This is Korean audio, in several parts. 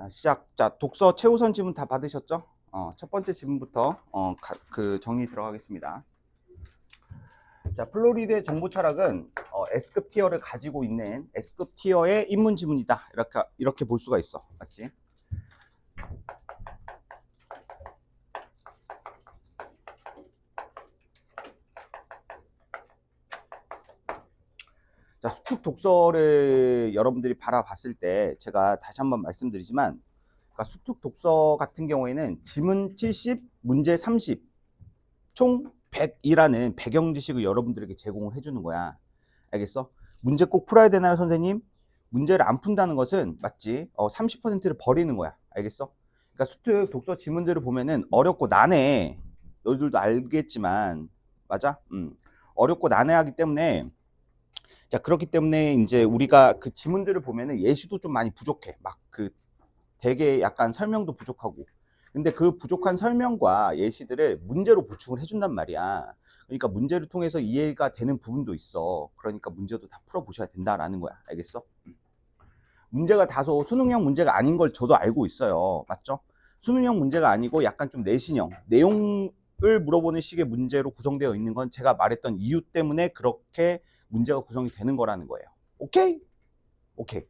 자, 시작. 자, 독서 최우선 지문 다 받으셨죠? 첫 번째 지문부터 정리 들어가겠습니다. 자, 플로리드의 정보 철학은 S급 티어를 가지고 있는 S급 티어의 인문 지문이다. 이렇게 볼 수가 있어. 맞지? 자, 수특 독서를 여러분들이 바라봤을 때 제가 다시 한번 말씀드리지만, 그러니까 수특 독서 같은 경우에는 지문 70, 문제 30, 총 100이라는 배경 지식을 여러분들에게 제공을 해주는 거야. 알겠어? 문제 꼭 풀어야 되나요, 선생님? 문제를 안 푼다는 것은 맞지? 30%를 버리는 거야. 알겠어? 그러니까 수특 독서 지문들을 보면은 어렵고 난해. 너희들도 알겠지만, 맞아? 어렵고 난해하기 때문에, 자, 그렇기 때문에 이제 우리가 그 지문들을 보면은 예시도 좀 많이 부족해. 되게 약간 설명도 부족하고. 근데 그 부족한 설명과 예시들을 문제로 보충을 해준단 말이야. 그러니까 문제를 통해서 이해가 되는 부분도 있어. 그러니까 문제도 다 풀어보셔야 된다라는 거야. 알겠어? 문제가 다소 수능형 문제가 아닌 걸 저도 알고 있어요. 맞죠? 수능형 문제가 아니고 약간 좀 내신형, 내용을 물어보는 식의 문제로 구성되어 있는 건 제가 말했던 이유 때문에 그렇게 문제가 구성이 되는 거라는 거예요. 오케이? 오케이.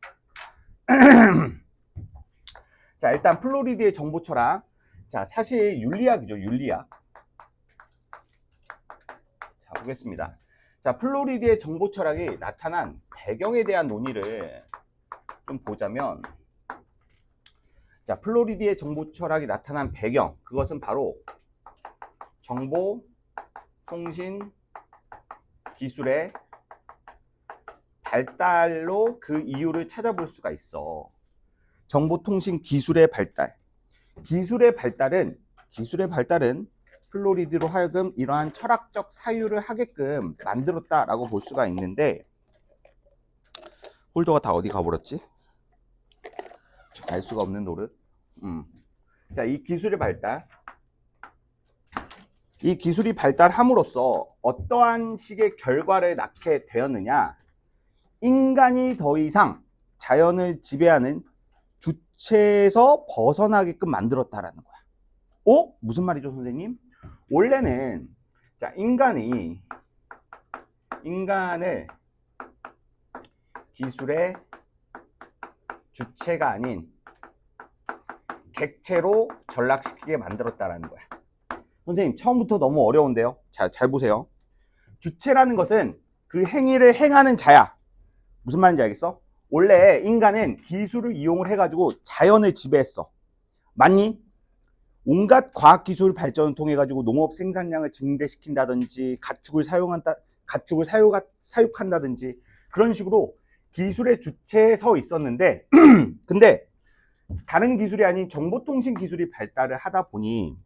자, 일단 플로리드의 정보 철학. 자, 사실 윤리학이죠, 윤리학. 자, 보겠습니다. 자, 플로리드의 정보 철학이 나타난 배경에 대한 논의를 좀 보자면, 자, 플로리드의 정보 철학이 나타난 배경, 그것은 바로 정보 통신 기술의 발달로 그 이유를 찾아볼 수가 있어. 정보통신 기술의 발달. 기술의 발달은 플로리드로 하여금 이러한 철학적 사유를 하게끔 만들었다라고 볼 수가 있는데, 홀더가 다 어디 가버렸지? 알 수가 없는 노릇. 자, 이 기술의 발달. 이 기술이 발달함으로써 어떠한 식의 결과를 낳게 되었느냐? 인간이 더 이상 자연을 지배하는 주체에서 벗어나게끔 만들었다라는 거야. 무슨 말이죠, 선생님? 원래는 자, 인간을 기술의 주체가 아닌 객체로 전락시키게 만들었다라는 거야. 선생님, 처음부터 너무 어려운데요? 잘 보세요. 주체라는 것은 그 행위를 행하는 자야. 무슨 말인지 알겠어? 원래 인간은 기술을 이용을 해가지고 자연을 지배했어. 맞니? 온갖 과학기술 발전을 통해 가지고 농업 생산량을 증대시킨다든지 가축을 사육한다든지 그런 식으로 기술의 주체에 서 있었는데 근데 다른 기술이 아닌 정보통신 기술이 발달을 하다 보니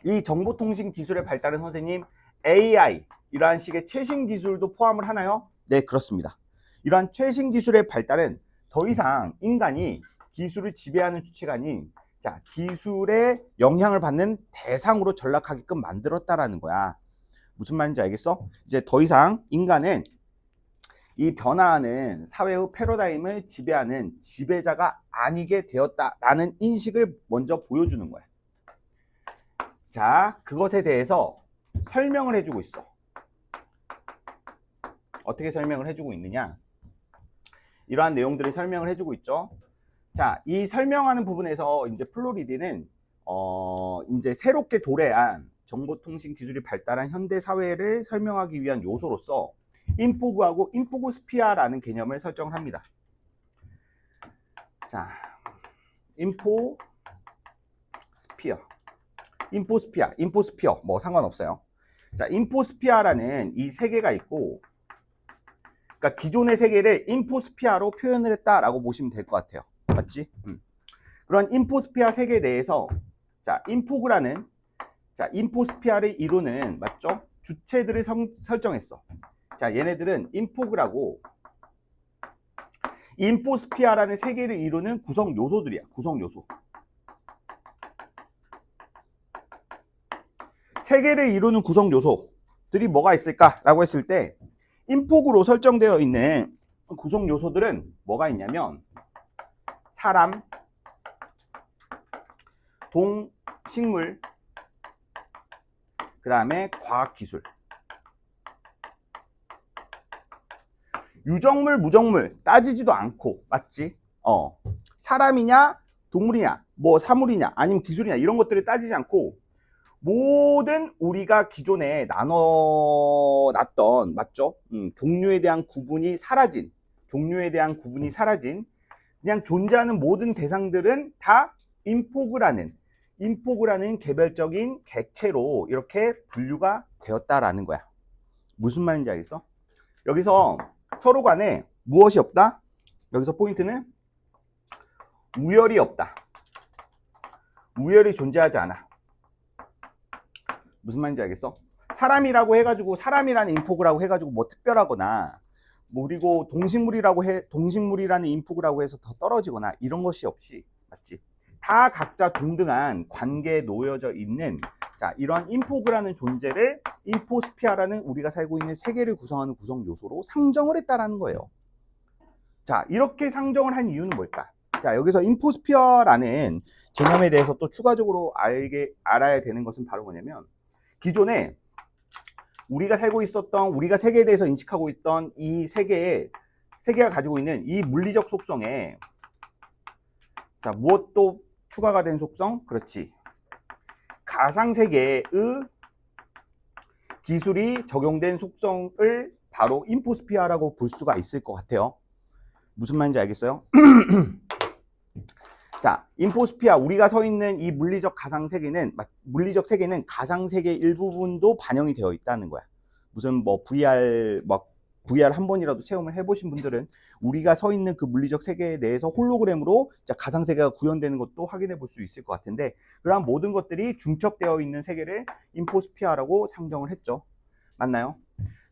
이 정보통신 기술의 발달은 선생님 AI 이러한 식의 최신 기술도 포함을 하나요? 네, 그렇습니다. 이러한 최신 기술의 발달은 더 이상 인간이 기술을 지배하는 주체가 아닌 자, 기술의 영향을 받는 대상으로 전락하게끔 만들었다라는 거야. 무슨 말인지 알겠어? 이제 더 이상 인간은 이 변화하는 사회의 패러다임을 지배하는 지배자가 아니게 되었다라는 인식을 먼저 보여주는 거야. 자, 그것에 대해서 설명을 해주고 있어. 어떻게 설명을 해주고 있느냐? 이러한 내용들을 설명을 해주고 있죠. 자, 이 설명하는 부분에서 이제 플로리드는 이제 새롭게 도래한 정보통신 기술이 발달한 현대 사회를 설명하기 위한 요소로서 인포그하고 인포그스피아라는 개념을 설정을 합니다. 자, 인포스피어 뭐 상관없어요. 자, 인포스피아라는 이 세 개가 있고, 그러니까 기존의 세계를 인포스피아로 표현을 했다라고 보시면 될 것 같아요. 맞지? 그런 인포스피아 세계 내에서 자, 인포스피아를 이루는 맞죠? 주체들을 설정했어. 자, 얘네들은 인포그라고 인포스피아라는 세계를 이루는 구성 요소들이야. 구성 요소. 세계를 이루는 구성 요소들이 뭐가 있을까라고 했을 때 인포그로 설정되어 있는 구성 요소들은 뭐가 있냐면 사람, 동식물, 그 다음에 과학기술. 유정물, 무정물 따지지도 않고, 맞지? 사람이냐, 동물이냐, 뭐 사물이냐, 아니면 기술이냐, 이런 것들을 따지지 않고, 모든 우리가 기존에 나눠놨던, 맞죠? 종류에 대한 구분이 사라진, 그냥 존재하는 모든 대상들은 다 인포그라는 개별적인 객체로 이렇게 분류가 되었다라는 거야. 무슨 말인지 알겠어? 여기서 서로 간에 무엇이 없다? 여기서 포인트는 우열이 없다. 우열이 존재하지 않아. 무슨 말인지 알겠어? 사람이라고 해가지고, 사람이라는 인포그라고 해가지고 뭐 특별하거나, 뭐 그리고 동식물이라는 인포그라고 해서 더 떨어지거나 이런 것이 없이, 맞지? 다 각자 동등한 관계에 놓여져 있는, 자, 이런 인포그라는 존재를 인포스피아라는 우리가 살고 있는 세계를 구성하는 구성 요소로 상정을 했다라는 거예요. 자, 이렇게 상정을 한 이유는 뭘까? 자, 여기서 인포스피어라는 개념에 대해서 또 추가적으로 알아야 되는 것은 바로 뭐냐면, 기존에 우리가 살고 있었던, 우리가 세계에 대해서 인식하고 있던 이 세계가 가지고 있는 이 물리적 속성에, 자, 무엇도 추가가 된 속성? 그렇지. 가상세계의 기술이 적용된 속성을 바로 인포스피아라고 볼 수가 있을 것 같아요. 무슨 말인지 알겠어요? 자, 인포스피아, 우리가 서 있는 이 물리적 세계는 가상세계의 일부분도 반영이 되어 있다는 거야. 무슨 뭐 VR 한 번이라도 체험을 해보신 분들은 우리가 서 있는 그 물리적 세계에 대해서 홀로그램으로 가상세계가 구현되는 것도 확인해 볼 수 있을 것 같은데, 그러한 모든 것들이 중첩되어 있는 세계를 인포스피아라고 상정을 했죠. 맞나요?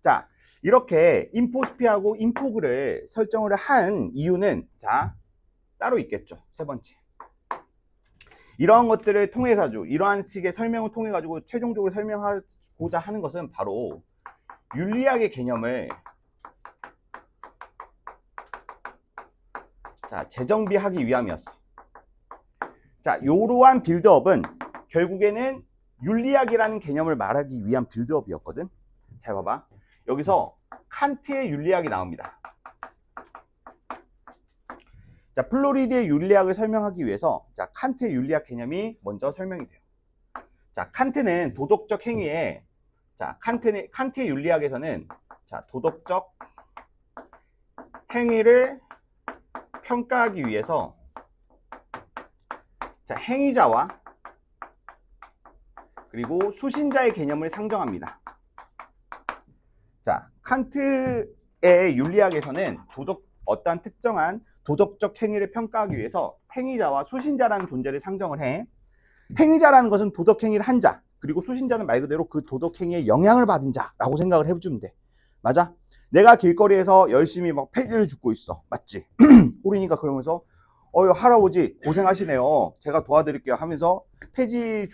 자, 이렇게 인포스피아하고 인포그를 설정을 한 이유는, 자, 따로 있겠죠. 세 번째. 이러한 것들을 통해 가지고, 이러한 식의 설명을 통해 가지고 최종적으로 설명하고자 하는 것은 바로 윤리학의 개념을, 자, 재정비하기 위함이었어. 자, 이러한 빌드업은 결국에는 윤리학이라는 개념을 말하기 위한 빌드업이었거든. 잘 봐봐. 여기서 칸트의 윤리학이 나옵니다. 자, 플로리드의 윤리학을 설명하기 위해서, 자, 칸트의 윤리학 개념이 먼저 설명이 돼요. 자, 칸트는 도덕적 행위에, 자, 칸트의 윤리학에서는, 자, 도덕적 행위를 평가하기 위해서, 자, 행위자와 그리고 수신자의 개념을 상정합니다. 자, 칸트의 윤리학에서는 어떠한 특정한 도덕적 행위를 평가하기 위해서 행위자와 수신자라는 존재를 상정을 해. 행위자라는 것은 도덕 행위를 한 자, 그리고 수신자는 말 그대로 그 도덕 행위에 영향을 받은 자라고 생각을 해주면 돼. 맞아? 내가 길거리에서 열심히 막 폐지를 줍고 있어. 맞지? 호린이가 그러면서 할아버지 고생하시네요. 제가 도와드릴게요 하면서 폐지를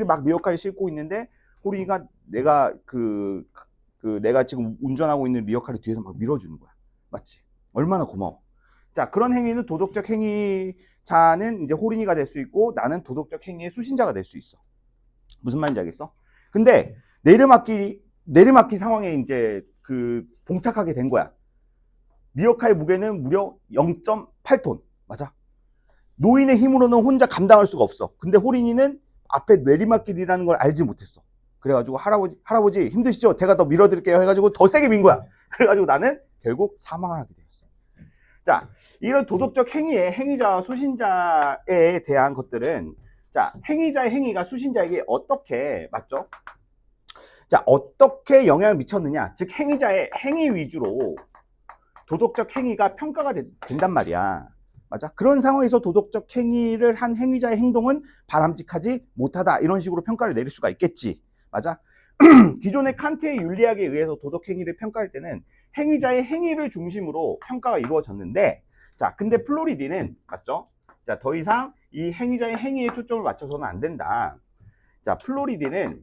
막 리어카에 싣고 있는데, 호린이가 내가 내가 지금 운전하고 있는 리어카를 뒤에서 막 밀어주는 거야. 맞지? 얼마나 고마워. 자, 그런 행위는 도덕적 행위자는 이제 호린이가 될 수 있고, 나는 도덕적 행위의 수신자가 될 수 있어. 무슨 말인지 알겠어? 근데 내리막길 상황에 이제 봉착하게 된 거야. 리어카의 무게는 무려 0.8톤. 맞아? 노인의 힘으로는 혼자 감당할 수가 없어. 근데 호린이는 앞에 내리막길이라는 걸 알지 못했어. 그래가지고 할아버지 힘드시죠? 제가 더 밀어드릴게요 해가지고 더 세게 민 거야. 그래가지고 나는 결국 사망을 하게 되었어. 자, 이런 도덕적 행위의 행위자와 수신자에 대한 것들은, 자, 행위자의 행위가 수신자에게 어떻게, 맞죠? 자, 어떻게 영향을 미쳤느냐? 즉, 행위자의 행위 위주로 도덕적 행위가 평가가 된단 말이야. 맞아? 그런 상황에서 도덕적 행위를 한 행위자의 행동은 바람직하지 못하다. 이런 식으로 평가를 내릴 수가 있겠지. 맞아? 기존의 칸트의 윤리학에 의해서 도덕 행위를 평가할 때는 행위자의 행위를 중심으로 평가가 이루어졌는데, 자, 근데 플로리디는, 맞죠? 자, 더 이상 이 행위자의 행위에 초점을 맞춰서는 안 된다. 자, 플로리디는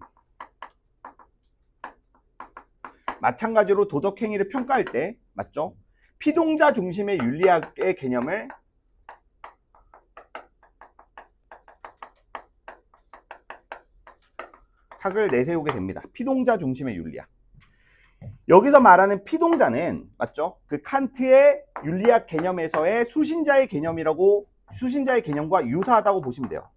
마찬가지로 도덕 행위를 평가할 때, 맞죠? 피동자 중심의 윤리학의 개념을 학을 내세우게 됩니다. 피동자 중심의 윤리학. 여기서 말하는 피동자는 맞죠? 그 칸트의 윤리학 개념에서의 수신자의 개념과 유사하다고 보시면 돼요.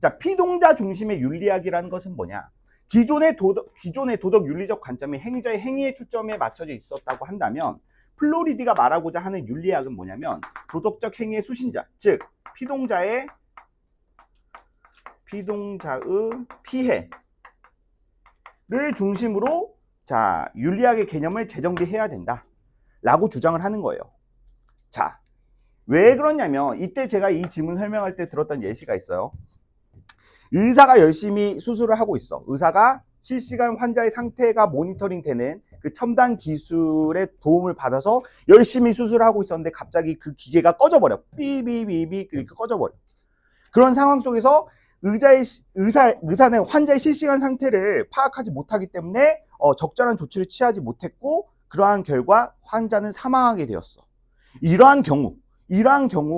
자, 피동자 중심의 윤리학이라는 것은 뭐냐? 기존의 도덕 윤리적 관점이 행위자의 행위의 초점에 맞춰져 있었다고 한다면 플로리디가 말하고자 하는 윤리학은 뭐냐면 도덕적 행위의 수신자, 즉 피동자의 피해를 중심으로 자, 윤리학의 개념을 재정비해야 된다 라고 주장을 하는 거예요. 자, 왜 그러냐면 이때 제가 이 질문 설명할 때 들었던 예시가 있어요. 의사가 열심히 수술을 하고 있어. 의사가 실시간 환자의 상태가 모니터링 되는 그 첨단 기술의 도움을 받아서 열심히 수술을 하고 있었는데 갑자기 그 기계가 꺼져버려. 삐비비비 이렇게 꺼져버려. 그런 상황 속에서 의사는 환자의 실시간 상태를 파악하지 못하기 때문에 적절한 조치를 취하지 못했고 그러한 결과 환자는 사망하게 되었어. 이러한 경우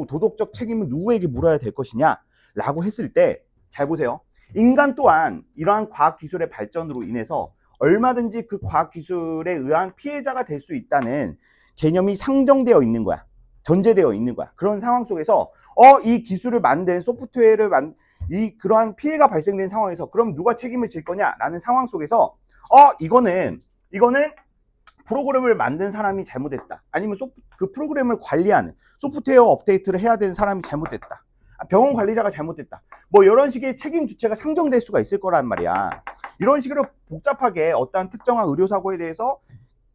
도덕적 책임을 누구에게 물어야 될 것이냐 라고 했을 때 잘 보세요. 인간 또한 이러한 과학기술의 발전으로 인해서 얼마든지 그 과학기술에 의한 피해자가 될 수 있다는 개념이 상정되어 있는 거야. 전제되어 있는 거야. 그런 상황 속에서 이 기술을 만든 소프트웨어를 그러한 피해가 발생된 상황에서 그럼 누가 책임을 질 거냐라는 상황 속에서 이거는 프로그램을 만든 사람이 잘못했다. 아니면 그 프로그램을 관리하는 소프트웨어 업데이트를 해야 되는 사람이 잘못됐다. 병원 관리자가 잘못됐다. 뭐 이런 식의 책임 주체가 상정될 수가 있을 거란 말이야. 이런 식으로 복잡하게 어떠한 특정한 의료사고에 대해서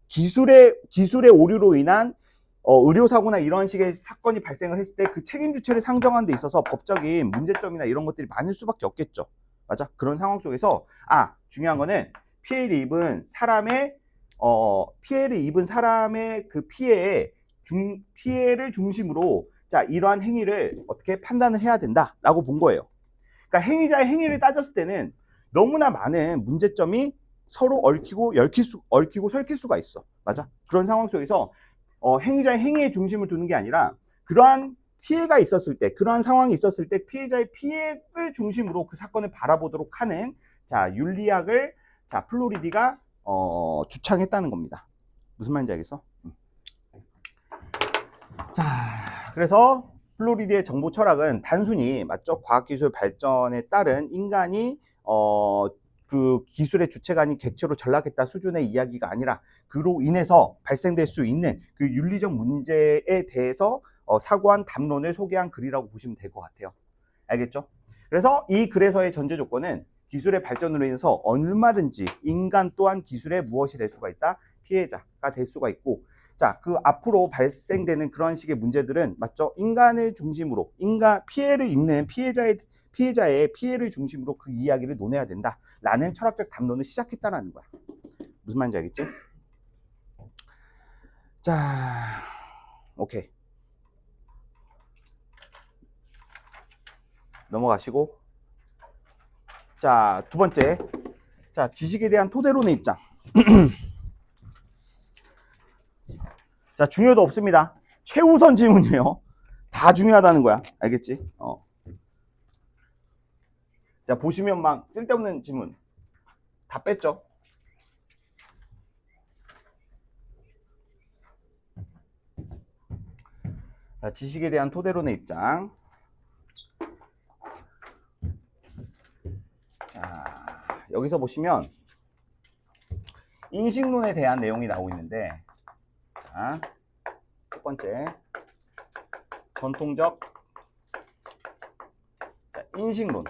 기술의 오류로 인한 의료사고나 이런 식의 사건이 발생을 했을 때 그 책임 주체를 상정하는 데 있어서 법적인 문제점이나 이런 것들이 많을 수밖에 없겠죠. 맞아? 그런 상황 속에서 중요한 거는 피해를 입은 사람의 그 피해를 중심으로 자, 이러한 행위를 어떻게 판단을 해야 된다라고 본 거예요. 그러니까 행위자의 행위를 따졌을 때는 너무나 많은 문제점이 서로 얽히고 설킬 수가 있어. 맞아? 그런 상황 속에서 행위자의 행위의 중심을 두는 게 아니라 그러한 피해가 있었을 때, 그러한 상황이 있었을 때 피해자의 피해를 중심으로 그 사건을 바라보도록 하는 자, 윤리학을 자, 플로리디가 주창했다는 겁니다. 무슨 말인지 알겠어? 자, 그래서 플로리디의 정보 철학은 단순히 맞죠? 과학기술 발전에 따른 인간이 그 기술의 주체가 아닌 객체로 전락했다 수준의 이야기가 아니라 그로 인해서 발생될 수 있는 그 윤리적 문제에 대해서 사고한 담론을 소개한 글이라고 보시면 될 것 같아요. 알겠죠? 그래서 이 글에서의 전제 조건은 기술의 발전으로 인해서 얼마든지 인간 또한 기술의 무엇이 될 수가 있다? 피해자가 될 수가 있고 자, 그 앞으로 발생되는 그런 식의 문제들은 맞죠? 인간을 중심으로 피해를 입는 피해자의 피해를 중심으로 그 이야기를 논해야 된다라는 철학적 담론을 시작했다라는 거야. 무슨 말인지 알겠지? 자, 오케이. 넘어가시고 자, 두 번째. 자, 지식에 대한 토대론의 입장. 자, 중요도 없습니다. 최우선 질문이에요. 다 중요하다는 거야. 알겠지? 자, 보시면 막 쓸데없는 질문 다 뺐죠? 자, 지식에 대한 토대론의 입장. 자, 여기서 보시면 인식론에 대한 내용이 나오고 있는데 자, 첫 번째 전통적 인식론에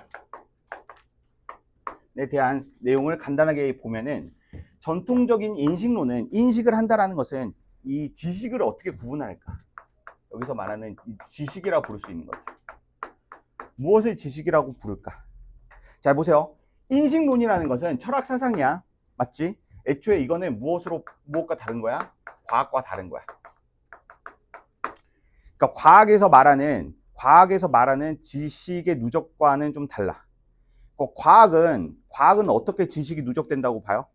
대한 내용을 간단하게 보면은 전통적인 인식론은 인식을 한다라는 것은 이 지식을 어떻게 구분할까? 여기서 말하는 이 지식이라고 부를 수 있는 것. 무엇을 지식이라고 부를까? 잘 보세요. 인식론이라는 것은 철학 사상이야. 맞지? 애초에 이거는 무엇과 다른 거야? 과학과 다른 거야. 그러니까 과학에서 말하는 지식의 누적과는 좀 달라. 과학은 어떻게 지식이 누적된다고 봐요?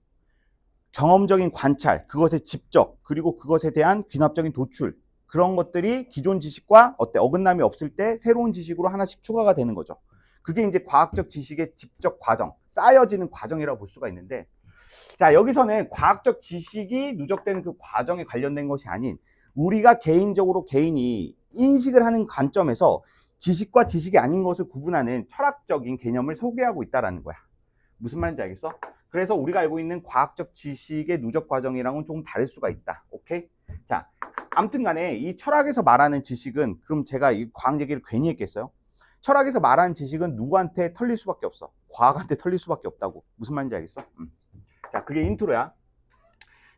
경험적인 관찰, 그것의 집적, 그리고 그것에 대한 귀납적인 도출, 그런 것들이 기존 지식과 어긋남이 없을 때 새로운 지식으로 하나씩 추가가 되는 거죠. 그게 이제 과학적 지식의 집적 과정, 쌓여지는 과정이라고 볼 수가 있는데, 자, 여기서는 과학적 지식이 누적되는 그 과정에 관련된 것이 아닌 우리가 개인적으로 개인이 인식을 하는 관점에서 지식과 지식이 아닌 것을 구분하는 철학적인 개념을 소개하고 있다는 거야. 무슨 말인지 알겠어? 그래서 우리가 알고 있는 과학적 지식의 누적 과정이랑은 조금 다를 수가 있다. 오케이? 자, 아무튼 간에 이 철학에서 말하는 지식은, 그럼 제가 이 과학 얘기를 괜히 했겠어요? 철학에서 말하는 지식은 누구한테 털릴 수밖에 없어. 과학한테 털릴 수밖에 없다고. 무슨 말인지 알겠어? 자, 그게 인트로야.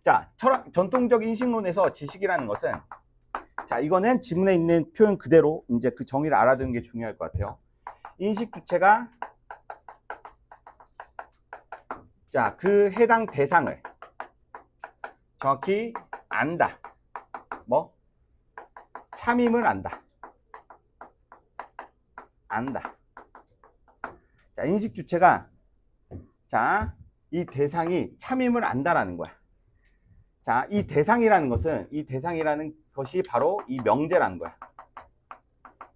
자, 전통적 인식론에서 지식이라는 것은, 자, 이거는 지문에 있는 표현 그대로 이제 그 정의를 알아두는 게 중요할 것 같아요. 인식 주체가, 자, 그 해당 대상을 정확히 안다. 뭐? 참임을 안다. 안다. 자, 인식 주체가, 자, 이 대상이 참임을 안다라는 거야. 자, 이 대상이라는 것이 바로 이 명제라는 거야.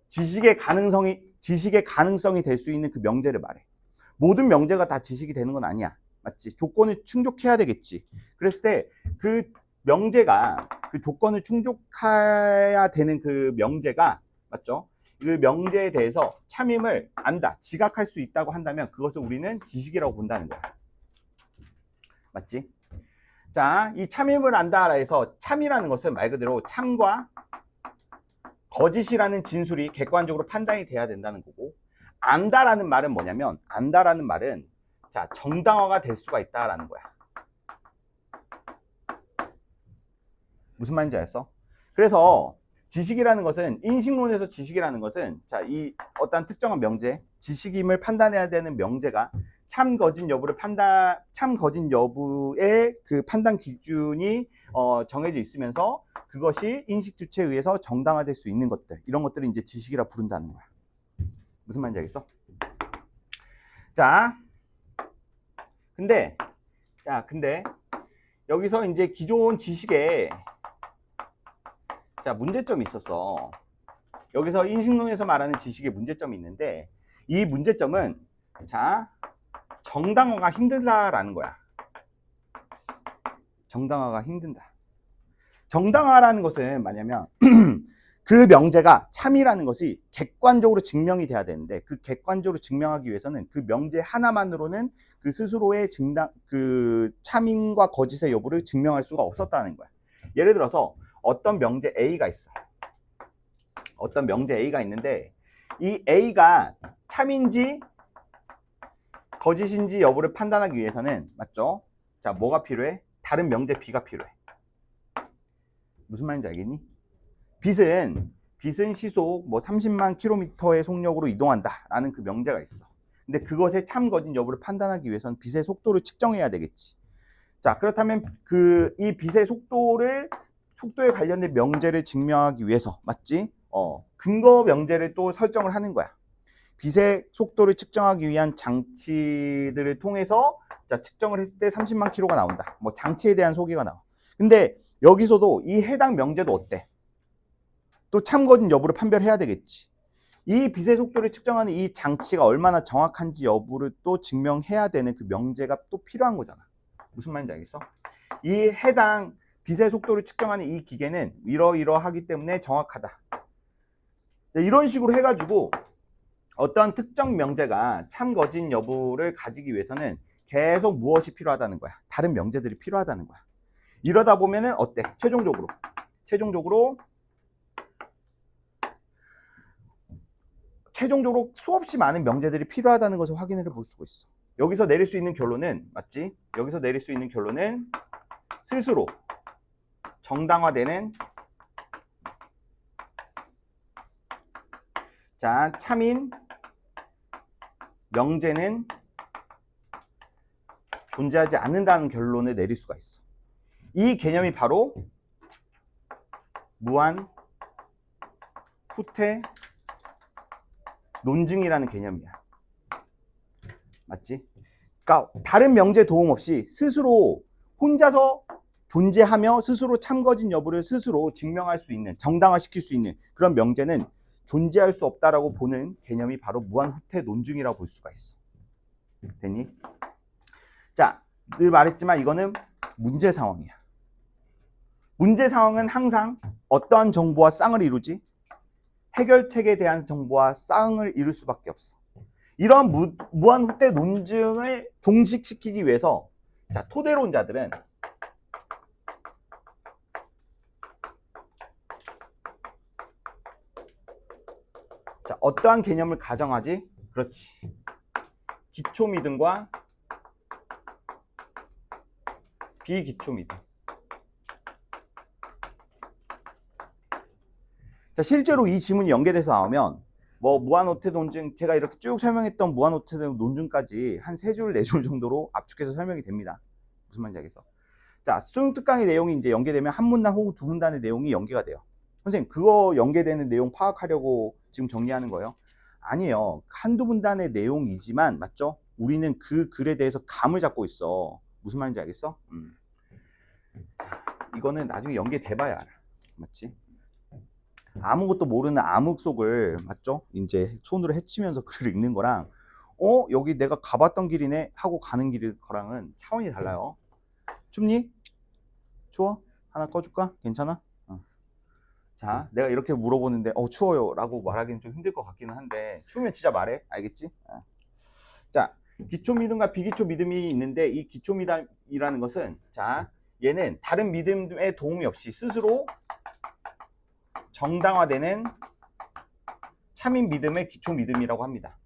지식의 가능성이 될 수 있는 그 명제를 말해. 모든 명제가 다 지식이 되는 건 아니야. 맞지? 조건을 충족해야 되겠지. 그랬을 때 그 명제가, 그 조건을 충족해야 되는 그 명제가, 맞죠? 그 명제에 대해서 참임을 안다, 지각할 수 있다고 한다면 그것을 우리는 지식이라고 본다는 거야. 맞지? 자, 이 참임을 안다라 해서 참이라는 것은 말 그대로 참과 거짓이라는 진술이 객관적으로 판단이 돼야 된다는 거고, 안다라는 말은 뭐냐면, 안다라는 말은, 자, 정당화가 될 수가 있다라는 거야. 무슨 말인지 알았어? 그래서 지식이라는 것은, 인식론에서 지식이라는 것은, 자, 이 어떤 특정한 명제, 지식임을 판단해야 되는 명제가 참 거짓 여부의 그 판단 기준이 정해져 있으면서 그것이 인식 주체에 의해서 정당화될 수 있는 것들, 이런 것들을 이제 지식이라 부른다는 거야. 무슨 말인지 알겠어? 자, 근데 여기서 이제 기존 지식에, 자, 문제점이 있었어. 여기서 인식론에서 말하는 지식의 문제점이 있는데, 이 문제점은, 자, 정당화가 힘들다라는 거야. 정당화가 힘든다. 정당화라는 것은 뭐냐면 그 명제가 참이라는 것이 객관적으로 증명이 돼야 되는데, 그 객관적으로 증명하기 위해서는 그 명제 하나만으로는 그 스스로의 그 참임과 거짓의 여부를 증명할 수가 없었다는 거야. 예를 들어서 어떤 명제 A가 있어. 어떤 명제 A가 있는데, 이 A가 참인지 거짓인지 여부를 판단하기 위해서는, 맞죠? 자, 뭐가 필요해? 다른 명제 B가 필요해. 무슨 말인지 알겠니? 빛은 시속 뭐 30만 킬로미터의 속력으로 이동한다 라는 그 명제가 있어. 근데 그것의 참 거짓 여부를 판단하기 위해서는 빛의 속도를 측정해야 되겠지. 자, 그렇다면 이 빛의 속도에 관련된 명제를 증명하기 위해서, 맞지? 근거 명제를 또 설정을 하는 거야. 빛의 속도를 측정하기 위한 장치들을 통해서, 자, 측정을 했을 때 30만 킬로가 나온다. 뭐 장치에 대한 소개가 나와. 근데 여기서도 이 해당 명제도 어때? 또 참거짓 여부를 판별해야 되겠지. 이 빛의 속도를 측정하는 이 장치가 얼마나 정확한지 여부를 또 증명해야 되는 그 명제가 또 필요한 거잖아. 무슨 말인지 알겠어? 이 해당 빛의 속도를 측정하는 이 기계는 이러이러하기 때문에 정확하다. 이런 식으로 해가지고 어떤 특정 명제가 참거짓 여부를 가지기 위해서는 계속 무엇이 필요하다는 거야? 다른 명제들이 필요하다는 거야. 이러다 보면은 어때? 최종적으로 수없이 많은 명제들이 필요하다는 것을 확인을 해볼 수가 있어. 여기서 내릴 수 있는 결론은, 맞지? 여기서 내릴 수 있는 결론은 스스로 정당화되는, 자, 참인 명제는 존재하지 않는다는 결론을 내릴 수가 있어. 이 개념이 바로 무한 후퇴 논증이라는 개념이야. 맞지? 그러니까 다른 명제 도움 없이 스스로 혼자서 존재하며 스스로 참거짓 여부를 스스로 증명할 수 있는, 정당화시킬 수 있는 그런 명제는 존재할 수 없다라고 보는 개념이 바로 무한후퇴 논증이라고 볼 수가 있어. 됐니? 자, 늘 말했지만 이거는 문제 상황이야. 문제 상황은 항상 어떠한 정보와 쌍을 이루지? 해결책에 대한 정보와 쌍을 이룰 수밖에 없어. 이런 무한후퇴 논증을 종식시키기 위해서 자, 토대론자들은 자, 어떠한 개념을 가정하지? 그렇지. 기초 믿음과 비기초 믿음. 자, 실제로 이 지문이 연계돼서 나오면 뭐 무한후퇴 논증, 제가 이렇게 쭉 설명했던 무한후퇴 논증까지 한 3줄, 4줄 정도로 압축해서 설명이 됩니다. 무슨 말인지 알겠어? 자, 수능 특강의 내용이 이제 연계되면 한 문단 혹은 두 문단의 내용이 연계가 돼요. 선생님, 그거 연계되는 내용 파악하려고 지금 정리하는 거예요? 아니에요. 한두 문단의 내용이지만, 맞죠? 우리는 그 글에 대해서 감을 잡고 있어. 무슨 말인지 알겠어? 이거는 나중에 연계돼봐야 알아. 맞지? 아무것도 모르는 암흑 속을, 맞죠? 이제 손으로 헤치면서 글을 읽는 거랑, 여기 내가 가봤던 길이네? 하고 가는 거랑은 차원이 달라요. 춥니? 추워? 하나 꺼줄까? 괜찮아? 자, 내가 이렇게 물어보는데 추워요 라고 말하기는 좀 힘들 것 같기는 한데 추우면 진짜 말해. 알겠지? 자, 기초 믿음과 비기초 믿음이 있는데 이 기초 믿음이라는 것은 자, 얘는 다른 믿음의 도움이 없이 스스로 정당화되는 참인 믿음의 기초 믿음이라고 합니다.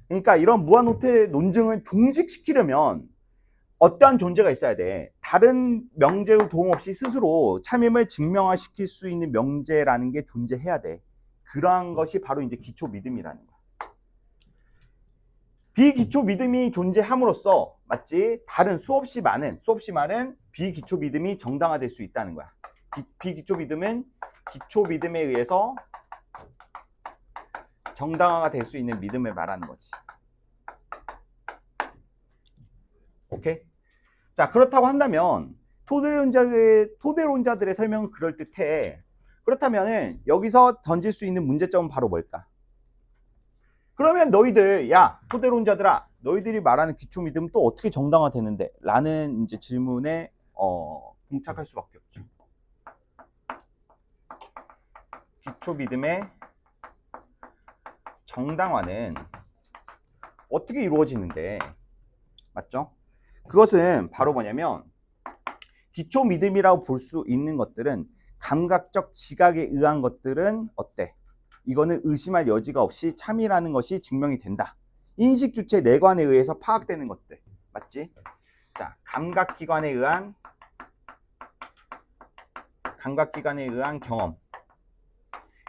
그러니까 이런 무한후퇴 논증을 종식시키려면 어떠한 존재가 있어야 돼. 다른 명제의 도움 없이 스스로 참임을 증명화시킬 수 있는 명제라는 게 존재해야 돼. 그러한 것이 바로 이제 기초 믿음이라는 거야. 비기초 믿음이 존재함으로써 맞지? 다른 수없이 많은 비기초 믿음이 정당화될 수 있다는 거야. 비기초 믿음은 기초 믿음에 의해서 정당화가 될 수 있는 믿음을 말하는 거지. 오케이? 자, 그렇다고 한다면 토대론자들의 설명은 그럴듯해. 그렇다면 여기서 던질 수 있는 문제점은 바로 뭘까? 그러면 너희들, 야, 토대론자들아, 너희들이 말하는 기초 믿음은 또 어떻게 정당화되는데? 라는 이제 질문에 봉착할 수밖에 없죠. 기초 믿음의 정당화는 어떻게 이루어지는데? 맞죠? 그것은 바로 뭐냐면 기초 믿음이라고 볼 수 있는 것들은 감각적 지각에 의한 것들은 어때? 이거는 의심할 여지가 없이 참이라는 것이 증명이 된다. 인식 주체 내관에 의해서 파악되는 것들. 맞지? 자, 감각기관에 의한 경험.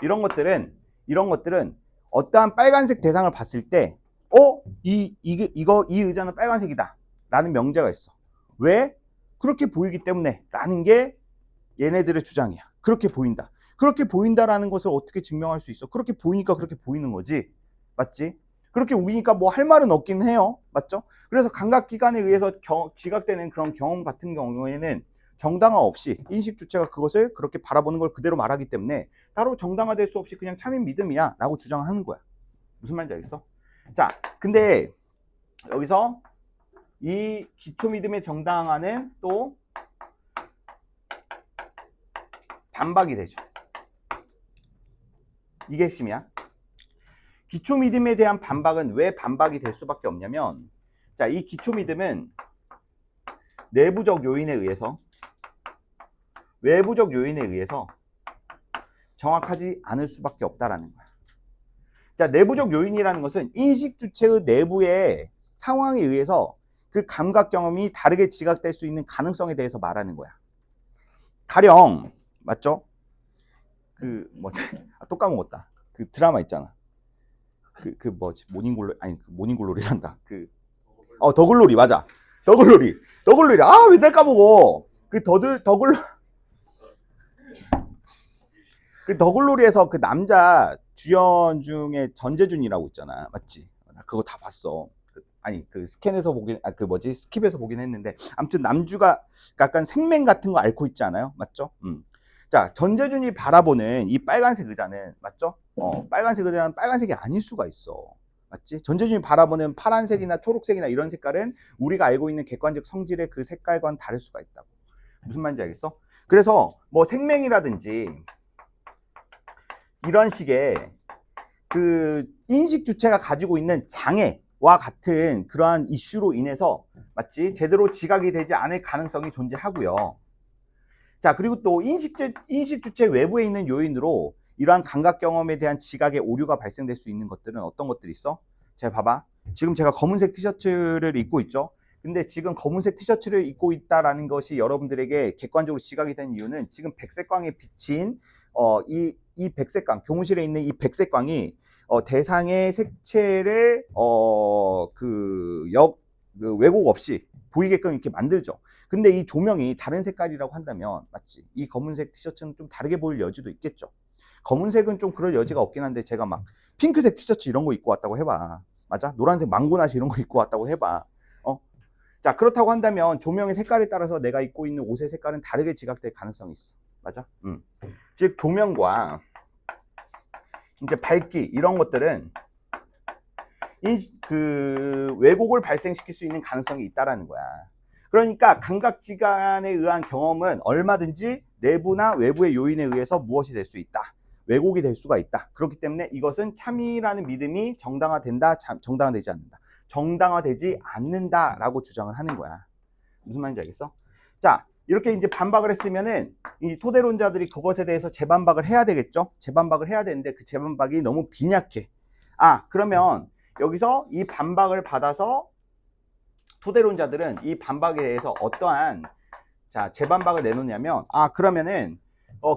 이런 것들은 어떠한 빨간색 대상을 봤을 때 이 의자는 빨간색이다 라는 명제가 있어. 왜? 그렇게 보이기 때문에 라는 게 얘네들의 주장이야. 그렇게 보인다. 그렇게 보인다라는 것을 어떻게 증명할 수 있어? 그렇게 보이니까 그렇게 보이는 거지. 맞지? 그렇게 우기니까 뭐 할 말은 없긴 해요. 맞죠? 그래서 감각기관에 의해서 지각되는 그런 경험 같은 경우에는 정당화 없이 인식 주체가 그것을 그렇게 바라보는 걸 그대로 말하기 때문에 따로 정당화될 수 없이 그냥 참인 믿음이야 라고 주장하는 거야. 무슨 말인지 알겠어? 자, 근데 여기서 이 기초 믿음의 정당화는 또 반박이 되죠. 이게 핵심이야. 기초 믿음에 대한 반박은 왜 반박이 될 수밖에 없냐면, 자, 이 기초 믿음은 내부적 요인에 의해서 외부적 요인에 의해서 정확하지 않을 수밖에 없다라는 거야. 자, 내부적 요인이라는 것은 인식 주체의 내부의 상황에 의해서 그 감각 경험이 다르게 지각될 수 있는 가능성에 대해서 말하는 거야. 가령 맞죠? 그 뭐지? 또 까먹었다. 그 드라마 있잖아. 그 뭐지? 모닝글로리란다. 더글로리 맞아. 더글로리. 아, 맨날 까먹어. 더글로리에서 그 남자 주연 중에 전재준이라고 있잖아. 맞지? 나 그거 다 봤어. 스킵에서 보긴 했는데, 아무튼 남주가 약간 생맹 같은 거 앓고 있지 않아요? 맞죠? 자, 전재준이 바라보는 이 빨간색 의자는 맞죠? 빨간색 의자는 빨간색이 아닐 수가 있어. 맞지? 전재준이 바라보는 파란색이나 초록색이나 이런 색깔은 우리가 알고 있는 객관적 성질의 그 색깔과는 다를 수가 있다고. 무슨 말인지 알겠어? 그래서 뭐 생명이라든지 이런 식의 그 인식 주체가 가지고 있는 장애와 같은 그러한 이슈로 인해서 맞지? 제대로 지각이 되지 않을 가능성이 존재하고요. 자, 그리고 또 인식 주체 외부에 있는 요인으로 이러한 감각 경험에 대한 지각의 오류가 발생될 수 있는 것들은 어떤 것들이 있어? 자, 봐봐. 지금 제가 검은색 티셔츠를 입고 있죠. 근데 지금 검은색 티셔츠를 입고 있다라는 것이 여러분들에게 객관적으로 지각이 된 이유는 지금 백색광에 비친 이 백색광, 교무실에 있는 이 백색광이 대상의 색채를 그 왜곡 없이 보이게끔 이렇게 만들죠. 근데 이 조명이 다른 색깔이라고 한다면 맞지? 이 검은색 티셔츠는 좀 다르게 보일 여지도 있겠죠. 검은색은 좀 그럴 여지가 없긴 한데 제가 막 핑크색 티셔츠 이런 거 입고 왔다고 해봐. 맞아? 노란색 망고나시 이런 거 입고 왔다고 해봐. 자, 그렇다고 한다면 조명의 색깔에 따라서 내가 입고 있는 옷의 색깔은 다르게 지각될 가능성이 있어. 맞아? 즉 조명과 이제 밝기 이런 것들은 그 왜곡을 발생시킬 수 있는 가능성이 있다라는 거야. 그러니까 감각지간에 의한 경험은 얼마든지 내부나 외부의 요인에 의해서 무엇이 될 수 있다. 왜곡이 될 수가 있다. 그렇기 때문에 이것은 참이라는 믿음이 정당화된다, 정당화되지 않는다. 정당화되지 않는다라고 주장을 하는 거야. 무슨 말인지 알겠어? 자, 이렇게 이제 반박을 했으면은 이 토대론자들이 그것에 대해서 재반박을 해야 되겠죠? 재반박을 해야 되는데 그 재반박이 너무 빈약해. 아, 그러면 여기서 이 반박을 받아서 토대론자들은 이 반박에 대해서 어떠한 재반박을 내놓냐면 그러면은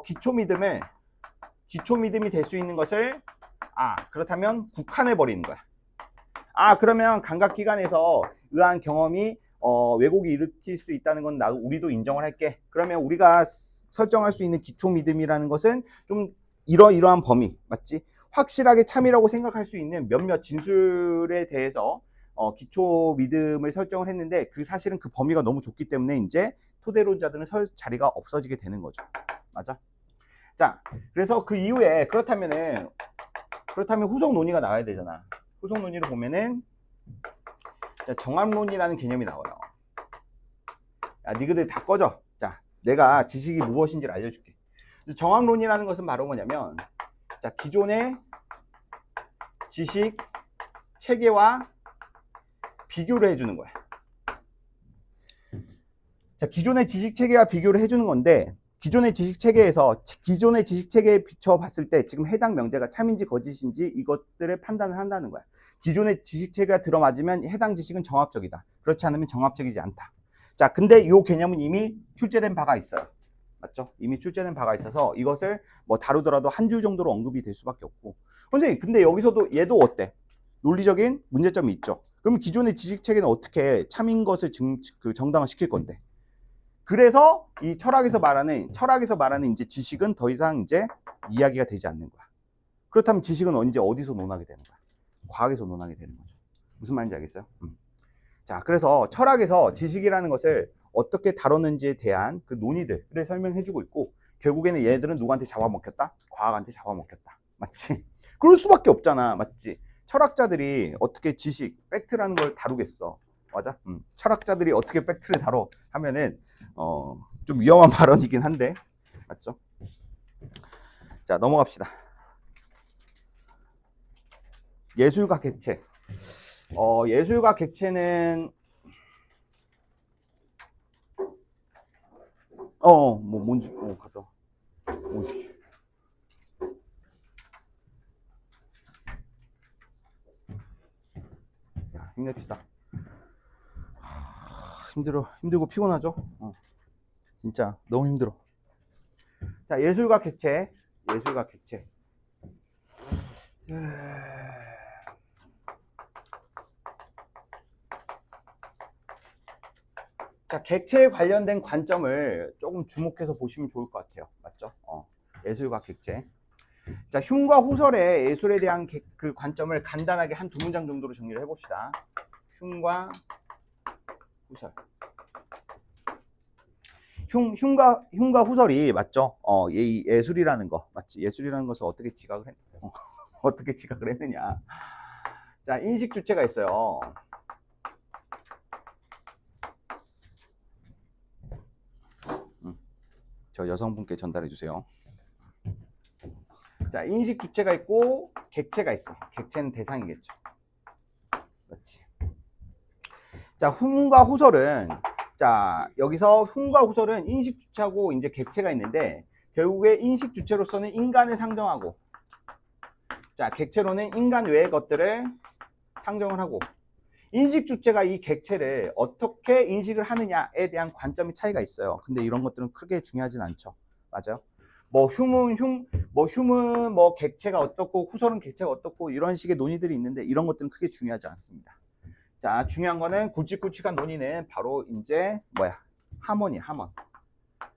기초 믿음이 될 수 있는 것을 그렇다면 국한해 버리는 거야. 그러면 감각기관에서 의한 경험이 왜곡이 일으킬 수 있다는 건 우리도 인정을 할게. 그러면 우리가 설정할 수 있는 기초 믿음이라는 것은 좀 이러한 범위 맞지? 확실하게 참이라고 생각할 수 있는 몇몇 진술에 대해서 기초 믿음을 설정을 했는데 그 사실은 그 범위가 너무 좁기 때문에 이제 토대론자들은 설 자리가 없어지게 되는 거죠. 맞아? 자, 그래서 그 이후에 그렇다면 후속 논의가 나와야 되잖아. 후속 논의를 보면은 정합론이라는 개념이 나와요. 야, 니그들 다 꺼져. 자, 내가 지식이 무엇인지를 알려줄게. 정합론이라는 것은 바로 뭐냐면 기존의 지식 체계와 비교를 해주는 거야. 자, 기존의 지식 체계와 비교를 해주는 건데 기존의 지식 체계에 비춰 봤을 때 지금 해당 명제가 참인지 거짓인지 이것들을 판단을 한다는 거야. 기존의 지식 체계가 들어맞으면 해당 지식은 정합적이다. 그렇지 않으면 정합적이지 않다. 자, 근데 이 개념은 이미 출제된 바가 있어요. 맞죠? 이미 출제된 바가 있어서 이것을 뭐 다루더라도 한 줄 정도로 언급이 될 수밖에 없고. 선생님, 근데 여기서도 얘도 어때? 논리적인 문제점이 있죠. 그럼 기존의 지식 체계는 어떻게 참인 것을 정당화시킬 건데? 그래서 이 철학에서 말하는 이제 지식은 더 이상 이제 이야기가 되지 않는 거야. 그렇다면 지식은 언제 어디서 논하게 되는 거야? 과학에서 논하게 되는 거죠. 무슨 말인지 알겠어요? 자, 그래서 철학에서 지식이라는 것을 어떻게 다뤘는지에 대한 그 논의들을 설명해주고 있고 결국에는 얘네들은 누구한테 잡아먹혔다? 과학한테 잡아먹혔다. 맞지? 그럴 수밖에 없잖아. 맞지? 철학자들이 어떻게 지식, 팩트라는 걸 다루겠어. 맞아? 철학자들이 어떻게 팩트를 다뤄 하면은 좀 위험한 발언이긴 한데 맞죠? 자, 넘어갑시다. 예술과 객체. 예술과 객체는 뭐 뭔지 갔다 와. 오씨. 야, 힘냅시다. 힘들고 피곤하죠? 진짜 너무 힘들어. 자, 예술과 객체. 자, 객체에 관련된 관점을 조금 주목해서 보시면 좋을 것 같아요. 맞죠? 예술과 객체. 자, 흉과 후설의 예술에 대한 그 관점을 간단하게 한 두 문장 정도로 정리를 해봅시다. 흉과 후설. 흉과 후설이 맞죠? 예술이라는 거 맞지? 예술이라는 것을 어떻게 지각을 어떻게 지각을 했느냐? 자, 인식 주체가 있어요. 저 여성분께 전달해 주세요. 자, 인식 주체가 있고 객체가 있어. 객체는 대상이겠죠. 그렇지. 자, 흉과 후설은 자, 여기서 흉과 후설은 인식 주체하고 이제 객체가 있는데 결국에 인식 주체로서는 인간을 상정하고 자, 객체로는 인간 외의 것들을 상정을 하고 인식 주체가 이 객체를 어떻게 인식을 하느냐에 대한 관점의 차이가 있어요. 근데 이런 것들은 크게 중요하진 않죠. 맞아요? 뭐 객체가 어떻고 후설은 객체가 어떻고 이런 식의 논의들이 있는데 이런 것들은 크게 중요하지 않습니다. 자, 중요한 거는 굵직굵직한 논의는 바로 이제 하모니.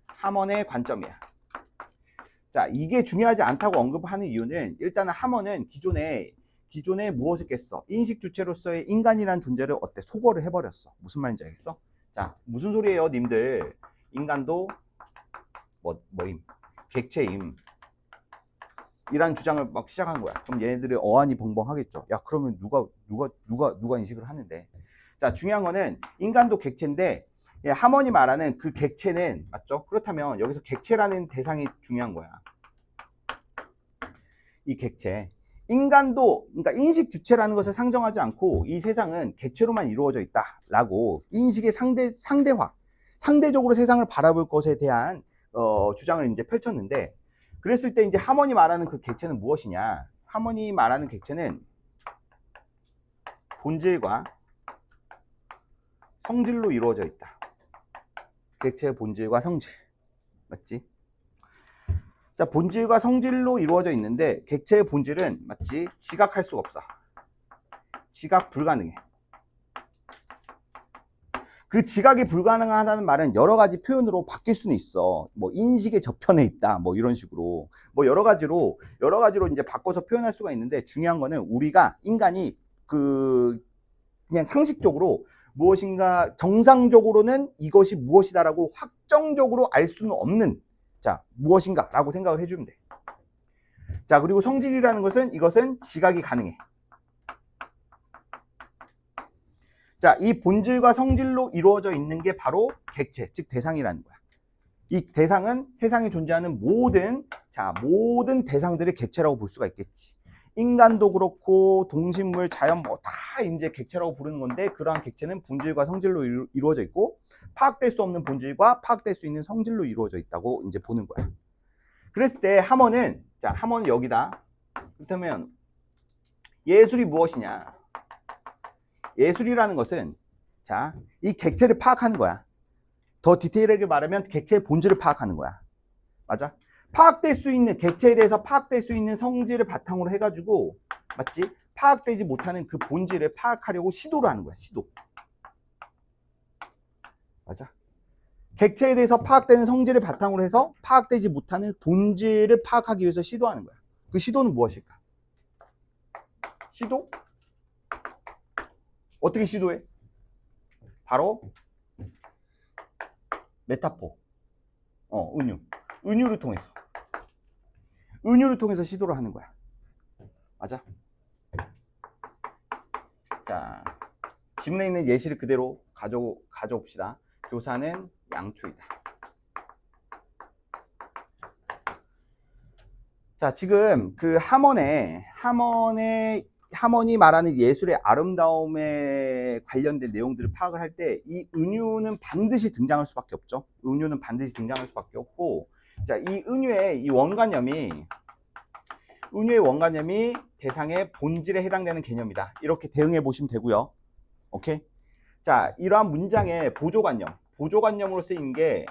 하몬의 관점이야. 자, 이게 중요하지 않다고 언급하는 이유는 일단은 하몬은 기존에 무엇을 깼어? 인식 주체로서의 인간이란 존재를 소거를 해버렸어. 무슨 말인지 알겠어? 자, 무슨 소리예요, 님들? 인간도 뭐임? 객체임. 이란 주장을 막 시작한 거야. 그럼 얘네들이 어안이 벙벙하겠죠. 야, 그러면 누가 인식을 하는데? 자, 중요한 거는 인간도 객체인데 하몬이 말하는 그 객체는 맞죠? 그렇다면 여기서 객체라는 대상이 중요한 거야. 이 객체. 인간도 그러니까 인식 주체라는 것을 상정하지 않고 이 세상은 객체로만 이루어져 있다라고 인식의 상대적으로 세상을 바라볼 것에 대한 주장을 이제 펼쳤는데 그랬을 때 이제 하몬이 말하는 그 객체는 무엇이냐? 하몬이 말하는 객체는 본질과 성질로 이루어져 있다. 객체의 본질과 성질. 맞지? 자, 본질과 성질로 이루어져 있는데 객체의 본질은 맞지? 지각할 수가 없어. 지각 불가능해. 그 지각이 불가능하다는 말은 여러 가지 표현으로 바뀔 수는 있어. 뭐 인식의 저편에 있다. 뭐 이런 식으로. 뭐 여러 가지로 이제 바꿔서 표현할 수가 있는데 중요한 거는 인간이 그냥 상식적으로 무엇인가 정상적으로는 이것이 무엇이다라고 확정적으로 알 수는 없는 자, 무엇인가라고 생각을 해주면 돼. 자, 그리고 성질이라는 것은 이것은 지각이 가능해. 자, 이 본질과 성질로 이루어져 있는 게 바로 객체, 즉 대상이라는 거야. 이 대상은 세상에 존재하는 모든 대상들의 객체라고 볼 수가 있겠지. 인간도 그렇고 동식물, 자연 다 이제 객체라고 부르는 건데 그러한 객체는 본질과 성질로 이루어져 있고 파악될 수 없는 본질과 파악될 수 있는 성질로 이루어져 있다고 이제 보는 거야. 그랬을 때 하몬은 여기다. 그렇다면 예술이 무엇이냐? 예술이라는 것은 이 객체를 파악하는 거야. 더 디테일하게 말하면 객체의 본질을 파악하는 거야. 맞아? 객체에 대해서 파악될 수 있는 성질을 바탕으로 해가지고 맞지? 파악되지 못하는 그 본질을 파악하려고 시도를 하는 거야. 시도. 맞아? 객체에 대해서 파악되는 성질을 바탕으로 해서 파악되지 못하는 본질을 파악하기 위해서 시도하는 거야. 그 시도는 무엇일까? 시도? 어떻게 시도해? 바로 메타포. 은유를 통해서 시도를 하는 거야. 맞아? 자, 지문에 있는 예시를 그대로 가져옵시다. 교사는 양초이다. 자, 지금 그 하몬이 말하는 예술의 아름다움에 관련된 내용들을 파악을 할 때 이 은유는 반드시 등장할 수밖에 없죠. 은유는 반드시 등장할 수밖에 없고, 자, 이 은유의 원관념이 대상의 본질에 해당되는 개념이다. 이렇게 대응해 보시면 되고요. 오케이? 자, 이러한 문장의 보조관념으로 쓰인 게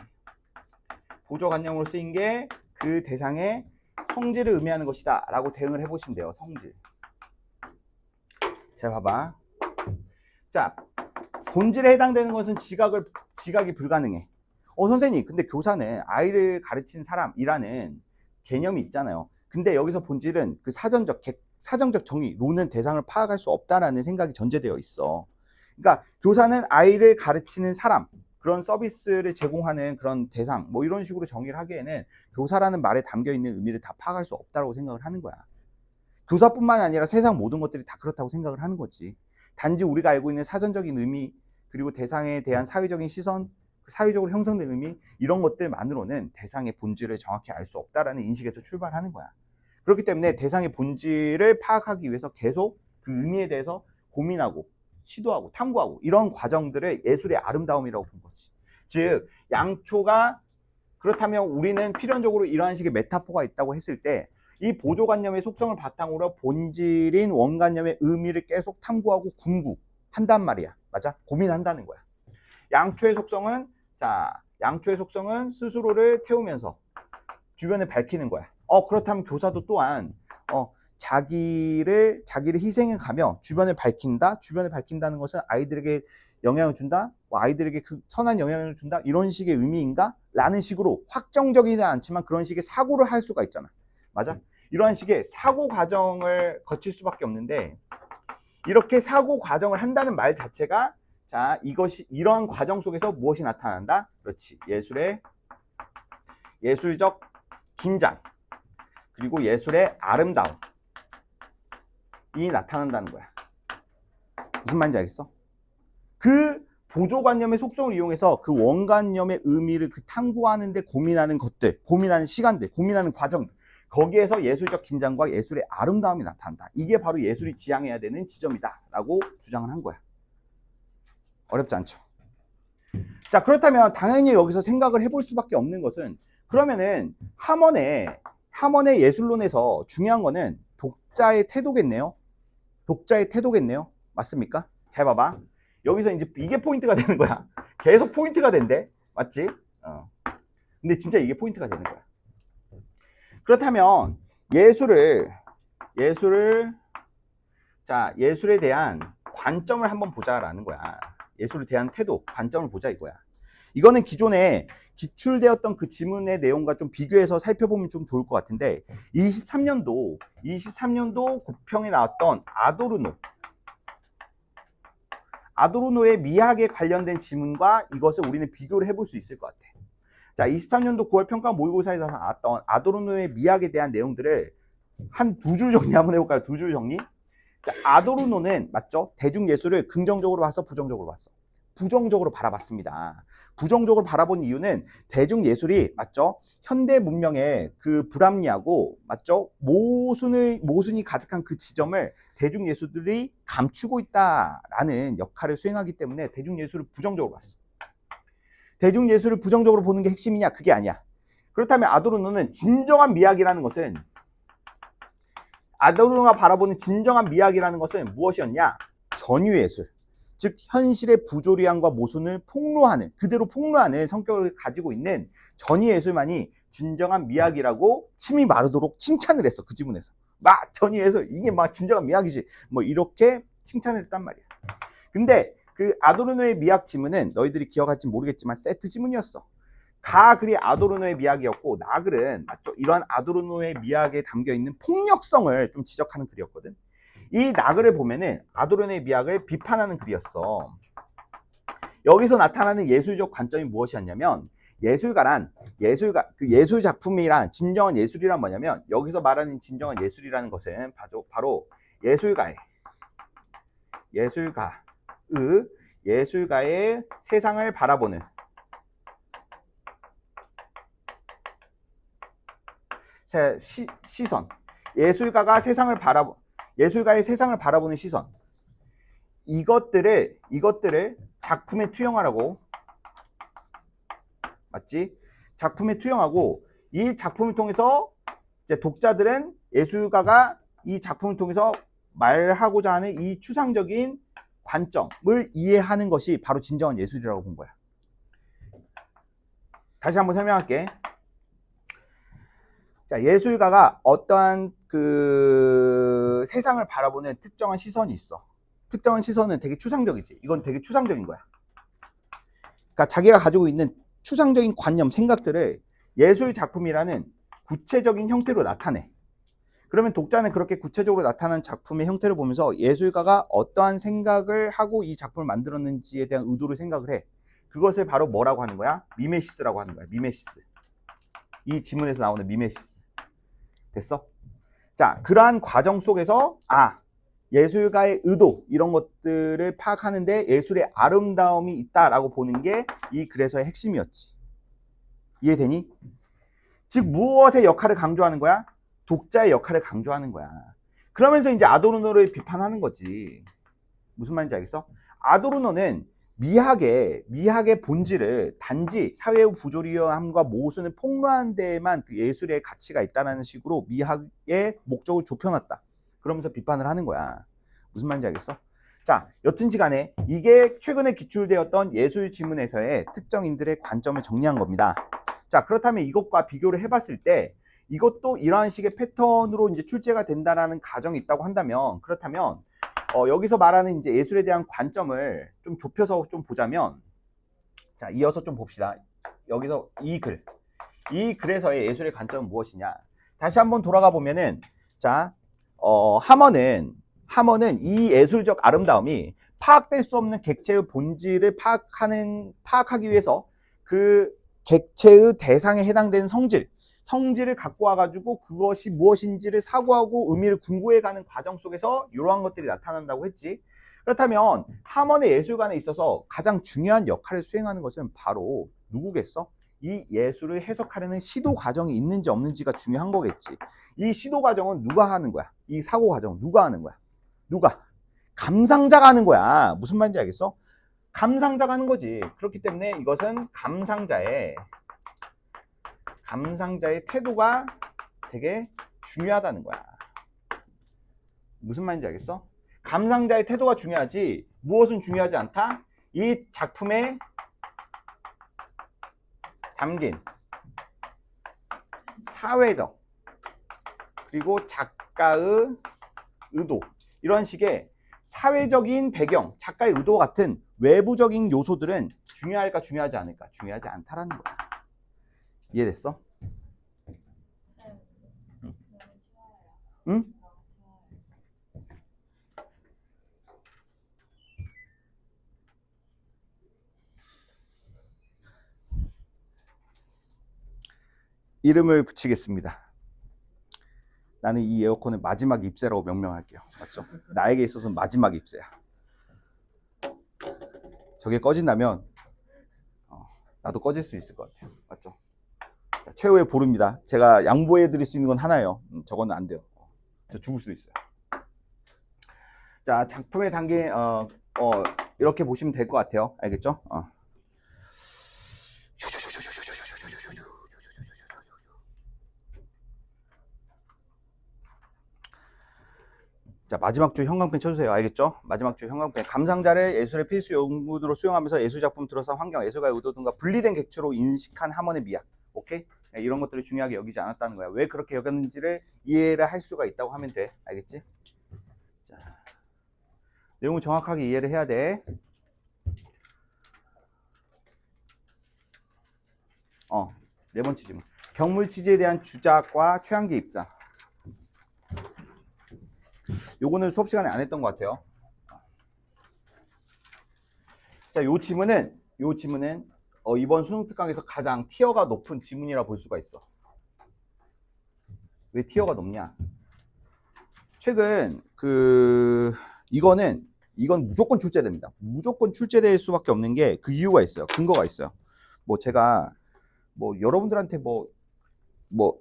그 대상의 성질을 의미하는 것이다 라고 대응을 해보시면 돼요. 성질. 자, 봐봐. 자, 본질에 해당되는 것은 지각이 불가능해. 선생님, 근데 교사는 아이를 가르치는 사람이라는 개념이 있잖아요. 근데 여기서 본질은 그 사전적 정의로는 대상을 파악할 수 없다라는 생각이 전제되어 있어. 그러니까 교사는 아이를 가르치는 사람, 그런 서비스를 제공하는 그런 대상 뭐 이런 식으로 정의를 하기에는 교사라는 말에 담겨 있는 의미를 다 파악할 수 없다고 생각을 하는 거야. 교사뿐만 아니라 세상 모든 것들이 다 그렇다고 생각을 하는 거지. 단지 우리가 알고 있는 사전적인 의미 그리고 대상에 대한 사회적인 시선, 사회적으로 형성된 의미 이런 것들만으로는 대상의 본질을 정확히 알 수 없다라는 인식에서 출발하는 거야. 그렇기 때문에 대상의 본질을 파악하기 위해서 계속 그 의미에 대해서 고민하고 시도하고 탐구하고 이런 과정들을 예술의 아름다움이라고 본 거지. 즉 양초가 그렇다면 우리는 필연적으로 이러한 식의 메타포가 있다고 했을 때 이 보조관념의 속성을 바탕으로 본질인 원관념의 의미를 계속 탐구하고 궁구한단 말이야. 맞아? 고민한다는 거야. 양초의 속성은 양초의 속성은 스스로를 태우면서 주변을 밝히는 거야. 그렇다면 교사도 또한 자기를 희생해 가며 주변을 밝힌다. 주변을 밝힌다는 것은 아이들에게 영향을 준다. 아이들에게 그 선한 영향을 준다. 이런 식의 의미인가? 라는 식으로 확정적이지 않지만 그런 식의 사고를 할 수가 있잖아. 맞아? 이러한 식의 사고 과정을 거칠 수밖에 없는데 이렇게 사고 과정을 한다는 말 자체가 이러한 과정 속에서 무엇이 나타난다? 그렇지. 예술적 긴장 그리고 예술의 아름다움이 나타난다는 거야. 무슨 말인지 알겠어? 그 보조관념의 속성을 이용해서 그 원관념의 의미를 탐구하는데 고민하는 것들, 고민하는 시간들, 고민하는 과정들 거기에서 예술적 긴장과 예술의 아름다움이 나타난다. 이게 바로 예술이 지향해야 되는 지점이다 라고 주장을 한 거야. 어렵지 않죠? 자, 그렇다면 당연히 여기서 생각을 해볼 수밖에 없는 것은 그러면은 함원의 예술론에서 중요한 거는 독자의 태도겠네요. 독자의 태도겠네요. 맞습니까? 잘 봐봐. 여기서 이제 이게 포인트가 되는 거야. 계속 포인트가 된대. 맞지? 근데 진짜 이게 포인트가 되는 거야. 그렇다면 예술에 대한 관점을 한번 보자라는 거야. 예술에 대한 태도, 관점을 보자 이거야. 이거는 기존에 기출되었던 그 지문의 내용과 좀 비교해서 살펴보면 좀 좋을 것 같은데 23년도 고평에 나왔던 아도르노의 미학에 관련된 지문과 이것을 우리는 비교를 해볼 수 있을 것 같아. 자, 23년도 9월 평가 모의고사에서 나왔던 아도르노의 미학에 대한 내용들을 한 두 줄 정리 한번 해볼까요? 두 줄 정리. 자, 아도르노는 맞죠? 대중예술을 긍정적으로 봐서 부정적으로 봤어. 부정적으로 바라봤습니다. 부정적으로 바라본 이유는 대중예술이 맞죠? 현대 문명의 그 불합리하고 맞죠? 모순이 가득한 그 지점을 대중예술들이 감추고 있다라는 역할을 수행하기 때문에 대중예술을 부정적으로 봤어. 대중예술을 부정적으로 보는 게 핵심이냐? 그게 아니야. 그렇다면 아도르노는 진정한 미학이라는 것은 아도르노가 바라보는 진정한 미학이라는 것은 무엇이었냐? 전유예술. 즉 현실의 부조리함과 모순을 그대로 폭로하는 성격을 가지고 있는 전유예술만이 진정한 미학이라고 침이 마르도록 칭찬을 했어. 그 지문에서. 전유예술 이게 진정한 미학이지. 이렇게 칭찬을 했단 말이야. 근데 그 아도르노의 미학 지문은 너희들이 기억할지 모르겠지만 세트 지문이었어. 가글이 아도르노의 미학이었고 나글은 맞죠? 이러한 아도르노의 미학에 담겨있는 폭력성을 좀 지적하는 글이었거든. 이 나글을 보면은 아도르노의 미학을 비판하는 글이었어. 여기서 나타나는 예술적 관점이 무엇이었냐면 예술 작품이란 진정한 예술이란 뭐냐면 여기서 말하는 진정한 예술이라는 것은 바로 예술가의 세상을 바라보는 시선, 예술가의 세상을 바라보는 시선, 이것들을 작품에 투영하라고, 맞지? 작품에 투영하고 이 작품을 통해서 이제 독자들은 예술가가 이 작품을 통해서 말하고자 하는 이 추상적인 관점을 이해하는 것이 바로 진정한 예술이라고 본 거야. 다시 한번 설명할게. 자, 예술가가 어떠한 그 세상을 바라보는 특정한 시선이 있어. 특정한 시선은 되게 추상적이지. 이건 되게 추상적인 거야. 그러니까 자기가 가지고 있는 추상적인 관념, 생각들을 예술 작품이라는 구체적인 형태로 나타내. 그러면 독자는 그렇게 구체적으로 나타난 작품의 형태를 보면서 예술가가 어떠한 생각을 하고 이 작품을 만들었는지에 대한 의도를 생각을 해. 그것을 바로 뭐라고 하는 거야? 미메시스라고 하는 거야. 미메시스. 이 지문에서 나오는 미메시스. 됐어? 자, 그러한 과정 속에서 예술가의 의도 이런 것들을 파악하는데 예술의 아름다움이 있다라고 보는 게 이 글에서의 핵심이었지. 이해되니? 즉 무엇의 역할을 강조하는 거야? 독자의 역할을 강조하는 거야. 그러면서 이제 아도르노를 비판하는 거지. 무슨 말인지 알겠어? 아도르노는 미학의 본질을 단지 사회의 부조리함과 모순을 폭로하는 데에만 그 예술의 가치가 있다는 식으로 미학의 목적을 좁혀놨다. 그러면서 비판을 하는 거야. 무슨 말인지 알겠어? 자, 여튼지 간에 이게 최근에 기출되었던 예술 지문에서의 특정인들의 관점을 정리한 겁니다. 자, 그렇다면 이것과 비교를 해봤을 때 이것도 이러한 식의 패턴으로 이제 출제가 된다라는 가정이 있다고 한다면, 그렇다면 여기서 말하는 이제 예술에 대한 관점을 좀 좁혀서 좀 보자면, 자, 이어서 좀 봅시다. 여기서 이 글에서의 예술의 관점은 무엇이냐? 다시 한번 돌아가 보면은, 자, 하머는 이 예술적 아름다움이 파악될 수 없는 객체의 본질을 파악하기 위해서 그 객체의 대상에 해당되는 성질을 갖고 와가지고 그것이 무엇인지를 사고하고 의미를 궁구해가는 과정 속에서 이러한 것들이 나타난다고 했지. 그렇다면 하먼의 예술관에 있어서 가장 중요한 역할을 수행하는 것은 바로 누구겠어? 이 예술을 해석하려는 시도 과정이 있는지 없는지가 중요한 거겠지. 이 시도 과정은 누가 하는 거야? 이 사고 과정은 누가 하는 거야? 누가? 감상자가 하는 거야. 무슨 말인지 알겠어? 감상자가 하는 거지. 그렇기 때문에 이것은 감상자의 태도가 되게 중요하다는 거야. 무슨 말인지 알겠어? 감상자의 태도가 중요하지 무엇은 중요하지 않다? 이 작품에 담긴 사회적 그리고 작가의 의도, 이런 식의 사회적인 배경, 작가의 의도 같은 외부적인 요소들은 중요할까 중요하지 않을까? 중요하지 않다라는 거야. 이해됐어? 응? 이름을 붙이겠습니다. 나는 이 에어컨을 마지막 입새라고 명명할게요. 맞죠? 나에게 있어서는 마지막 입새야. 저게 꺼진다면 나도 꺼질 수 있을 것 같아요. 맞죠? 자, 최후의 보루입니다. 제가 양보해 드릴 수 있는 건 하나예요. 저거는 안 돼요. 저 죽을 수도 있어요. 자, 작품에 담긴 이렇게 보시면 될 것 같아요. 알겠죠? 자, 마지막 줄 형광펜 쳐주세요. 알겠죠? 마지막 줄 형광펜. 감상자를 예술의 필수 용문으로 수용하면서 예술작품 들어서 환경, 예술가의 의도 등과 분리된 객체로 인식한 하먼의 미학. 오케이? 이런 것들을 중요하게 여기지 않았다는 거야. 왜 그렇게 여겼는지를 이해를 할 수가 있다고 하면 돼. 알겠지? 자, 내용을 정확하게 이해를 해야 돼. 네 번째 질문. 경물 취지에 대한 주작과 최한계 입장. 요거는 수업 시간에 안 했던 것 같아요. 자, 요 지문은 이번 수능 특강에서 가장 티어가 높은 지문이라 볼 수가 있어. 왜 티어가 높냐? 최근 이건 무조건 출제됩니다. 무조건 출제될 수밖에 없는 게 그 이유가 있어요. 근거가 있어요. 제가 여러분들한테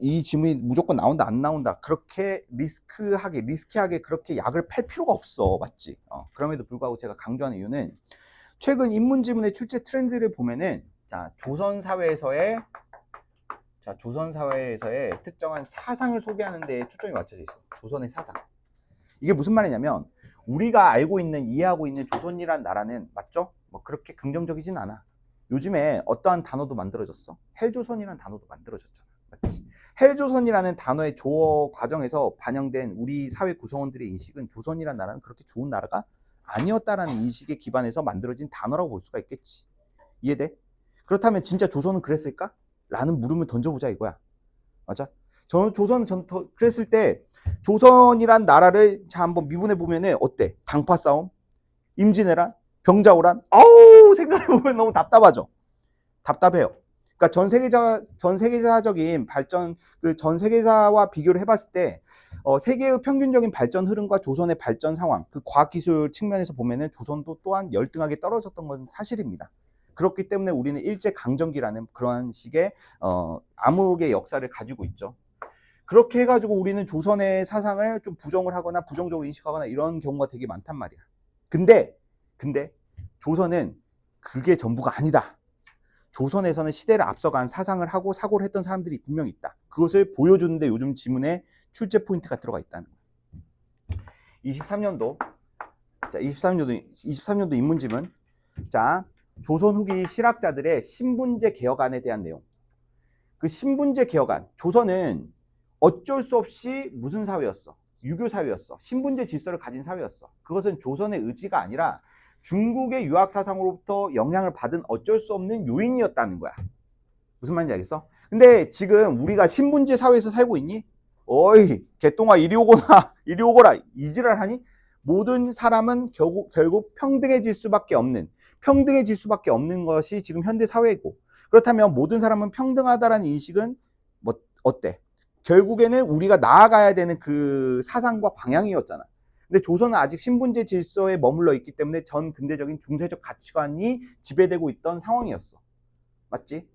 이 지문이 무조건 나온다 안 나온다 그렇게 리스키하게 그렇게 약을 팔 필요가 없어. 맞지? 그럼에도 불구하고 제가 강조하는 이유는 최근 인문 지문의 출제 트렌드를 보면은 조선 사회에서의 특정한 사상을 소개하는 데 초점이 맞춰져 있어. 조선의 사상. 이게 무슨 말이냐면 우리가 알고 있는 이해하고 있는 조선이란 나라는 맞죠? 그렇게 긍정적이진 않아. 요즘에 어떠한 단어도 만들어졌어. 헬조선이라는 단어도 만들어졌잖아. 맞지? 헬조선이라는 단어의 조어 과정에서 반영된 우리 사회 구성원들의 인식은 조선이라는 나라는 그렇게 좋은 나라가 아니었다라는 인식에 기반해서 만들어진 단어라고 볼 수가 있겠지. 이해돼? 그렇다면 진짜 조선은 그랬을까? 라는 물음을 던져보자 이거야. 맞아? 조선은 그랬을 때 조선이란 나라를 한번 미분해 보면은 어때? 당파 싸움, 임진왜란, 병자호란, 아우 생각해보면 너무 답답하죠. 답답해요. 그러니까 전 세계사적인 발전, 그 전 세계사와 비교를 해봤을 때 세계의 평균적인 발전 흐름과 조선의 발전 상황, 그 과학기술 측면에서 보면은 조선도 또한 열등하게 떨어졌던 건 사실입니다. 그렇기 때문에 우리는 일제강점기라는 그런 식의 암흑의 역사를 가지고 있죠. 그렇게 해가지고 우리는 조선의 사상을 좀 부정을 하거나 부정적으로 인식하거나 이런 경우가 되게 많단 말이야. 근데 조선은 그게 전부가 아니다. 조선에서는 시대를 앞서간 사상을 하고 사고를 했던 사람들이 분명히 있다. 그것을 보여주는데 요즘 지문에 출제 포인트가 들어가 있다는 거예요. 23년도 자, 23년도 인문지문. 자, 조선 후기 실학자들의 신분제 개혁안에 대한 내용. 그 신분제 개혁안. 조선은 어쩔 수 없이 무슨 사회였어? 유교 사회였어. 신분제 질서를 가진 사회였어. 그것은 조선의 의지가 아니라 중국의 유학 사상으로부터 영향을 받은 어쩔 수 없는 요인이었다는 거야. 무슨 말인지 알겠어? 근데 지금 우리가 신분제 사회에서 살고 있니? 어이, 개똥아 이리 오거나 이리 오거라 이지랄 하니? 모든 사람은 결국 평등해질 수밖에 없는 것이 지금 현대 사회고, 그렇다면 모든 사람은 평등하다라는 인식은 뭐 어때? 결국에는 우리가 나아가야 되는 그 사상과 방향이었잖아. 근데 조선은 아직 신분제 질서에 머물러 있기 때문에 전 근대적인 중세적 가치관이 지배되고 있던 상황이었어. 맞지?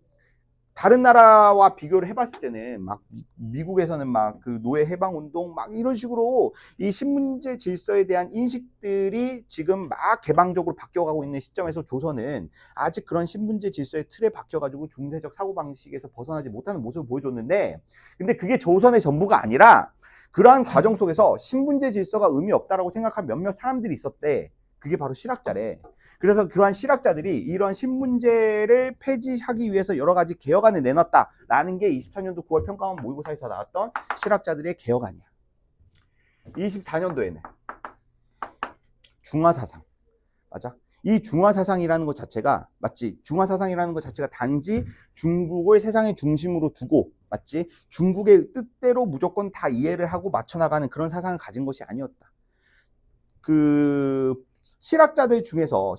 다른 나라와 비교를 해봤을 때는 막 미국에서는 막 그 노예 해방 운동 막 이런 식으로 이 신분제 질서에 대한 인식들이 지금 막 개방적으로 바뀌어가고 있는 시점에서 조선은 아직 그런 신분제 질서의 틀에 박혀가지고 중세적 사고방식에서 벗어나지 못하는 모습을 보여줬는데, 근데 그게 조선의 전부가 아니라 그러한 과정 속에서 신분제 질서가 의미 없다라고 생각한 몇몇 사람들이 있었대. 그게 바로 실학자래. 그래서 그러한 실학자들이 이런 신분제를 폐지하기 위해서 여러 가지 개혁안을 내놨다라는 게 24년도 9월 평가원 모의고사에서 나왔던 실학자들의 개혁안이야. 24년도에는 중화사상. 맞아? 이 중화사상이라는 것 자체가, 맞지? 중화사상이라는 것 자체가 단지 중국을 세상의 중심으로 두고, 맞지? 중국의 뜻대로 무조건 다 이해를 하고 맞춰나가는 그런 사상을 가진 것이 아니었다. 그 실학자들 중에서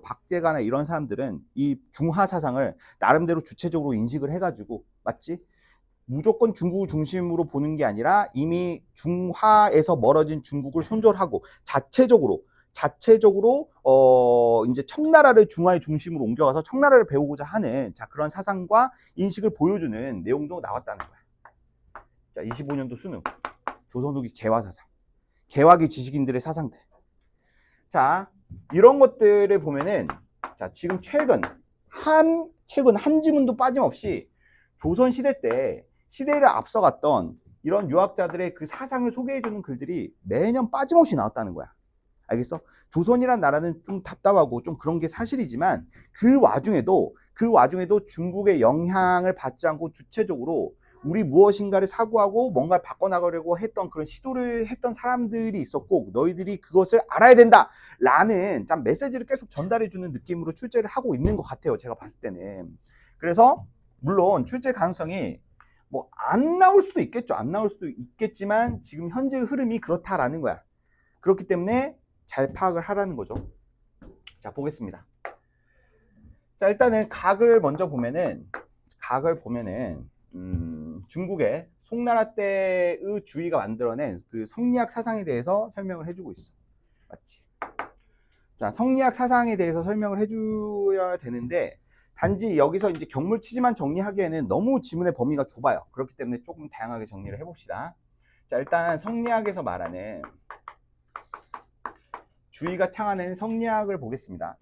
박제가나 이런 사람들은 이 중화 사상을 나름대로 주체적으로 인식을 해가지고, 맞지? 무조건 중국을 중심으로 보는 게 아니라 이미 중화에서 멀어진 중국을 손절하고 자체적으로 이제 청나라를 중화의 중심으로 옮겨가서 청나라를 배우고자 하는 그런 사상과 인식을 보여주는 내용도 나왔다는 거야. 자, 25년도 수능 조선 후기 개화 사상, 개화기 지식인들의 사상들. 자, 이런 것들을 보면은, 자, 지금 최근 한 지문도 빠짐없이 조선시대 때 시대를 앞서갔던 이런 유학자들의 그 사상을 소개해주는 글들이 매년 빠짐없이 나왔다는 거야. 알겠어? 조선이란 나라는 좀 답답하고 좀 그런 게 사실이지만 그 와중에도 중국의 영향을 받지 않고 주체적으로 우리 무엇인가를 사고하고 뭔가를 바꿔나가려고 했던 그런 시도를 했던 사람들이 있었고, 너희들이 그것을 알아야 된다라는 참 메시지를 계속 전달해주는 느낌으로 출제를 하고 있는 것 같아요, 제가 봤을 때는. 그래서 물론 출제 가능성이 뭐 안 나올 수도 있겠죠. 안 나올 수도 있겠지만 지금 현재 흐름이 그렇다라는 거야. 그렇기 때문에 잘 파악을 하라는 거죠. 자, 보겠습니다. 자, 일단은 각을 먼저 보면은, 중국의 송나라 때의 주의가 만들어낸 그 성리학 사상에 대해서 설명을 해주고 있어. 맞지? 자, 성리학 사상에 대해서 설명을 해줘야 되는데, 단지 여기서 이제 경물치지만 정리하기에는 너무 지문의 범위가 좁아요. 그렇기 때문에 조금 다양하게 정리를 해봅시다. 자, 일단 성리학에서 말하는 주의가 창하는 성리학을 보겠습니다.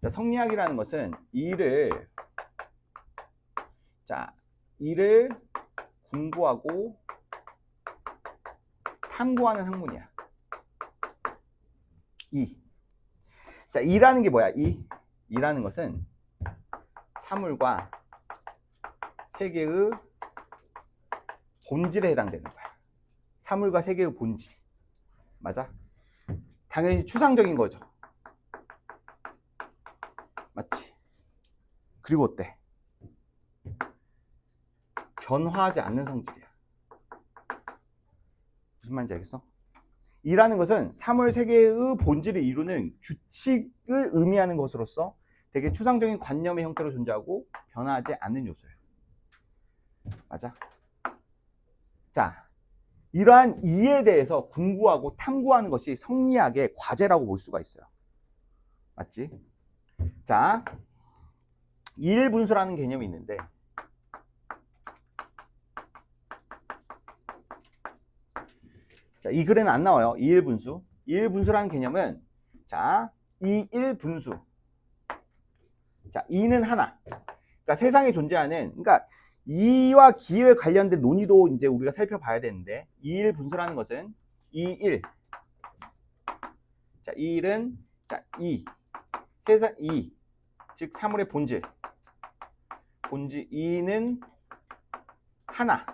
자, 성리학이라는 것은 일을 공부하고 탐구하는 학문이야. 자, 이라는 게 뭐야? 이라는 것은 사물과 세계의 본질에 해당되는 거야. 사물과 세계의 본질. 맞아? 당연히 추상적인 거죠. 맞지? 그리고 어때? 변화하지 않는 성질이야. 무슨 말인지 알겠어? 이라는 것은 사물 세계의 본질을 이루는 규칙을 의미하는 것으로서 되게 추상적인 관념의 형태로 존재하고 변화하지 않는 요소예요. 맞아? 자, 이러한 이에 대해서 공부하고 탐구하는 것이 성리학의 과제라고 볼 수가 있어요. 맞지? 자, 이일분수라는 개념이 있는데, 자, 이 글에는 안 나와요. 이일분수. 이일분수라는 개념은, 자, 이일분수. 자, 이는 하나. 그러니까 세상에 존재하는, 그러니까 이와 기에 관련된 논의도 이제 우리가 살펴봐야 되는데, 이일분수라는 것은 이일. 자, 이일은, 자, 세상 즉 사물의 본질. 이는 하나.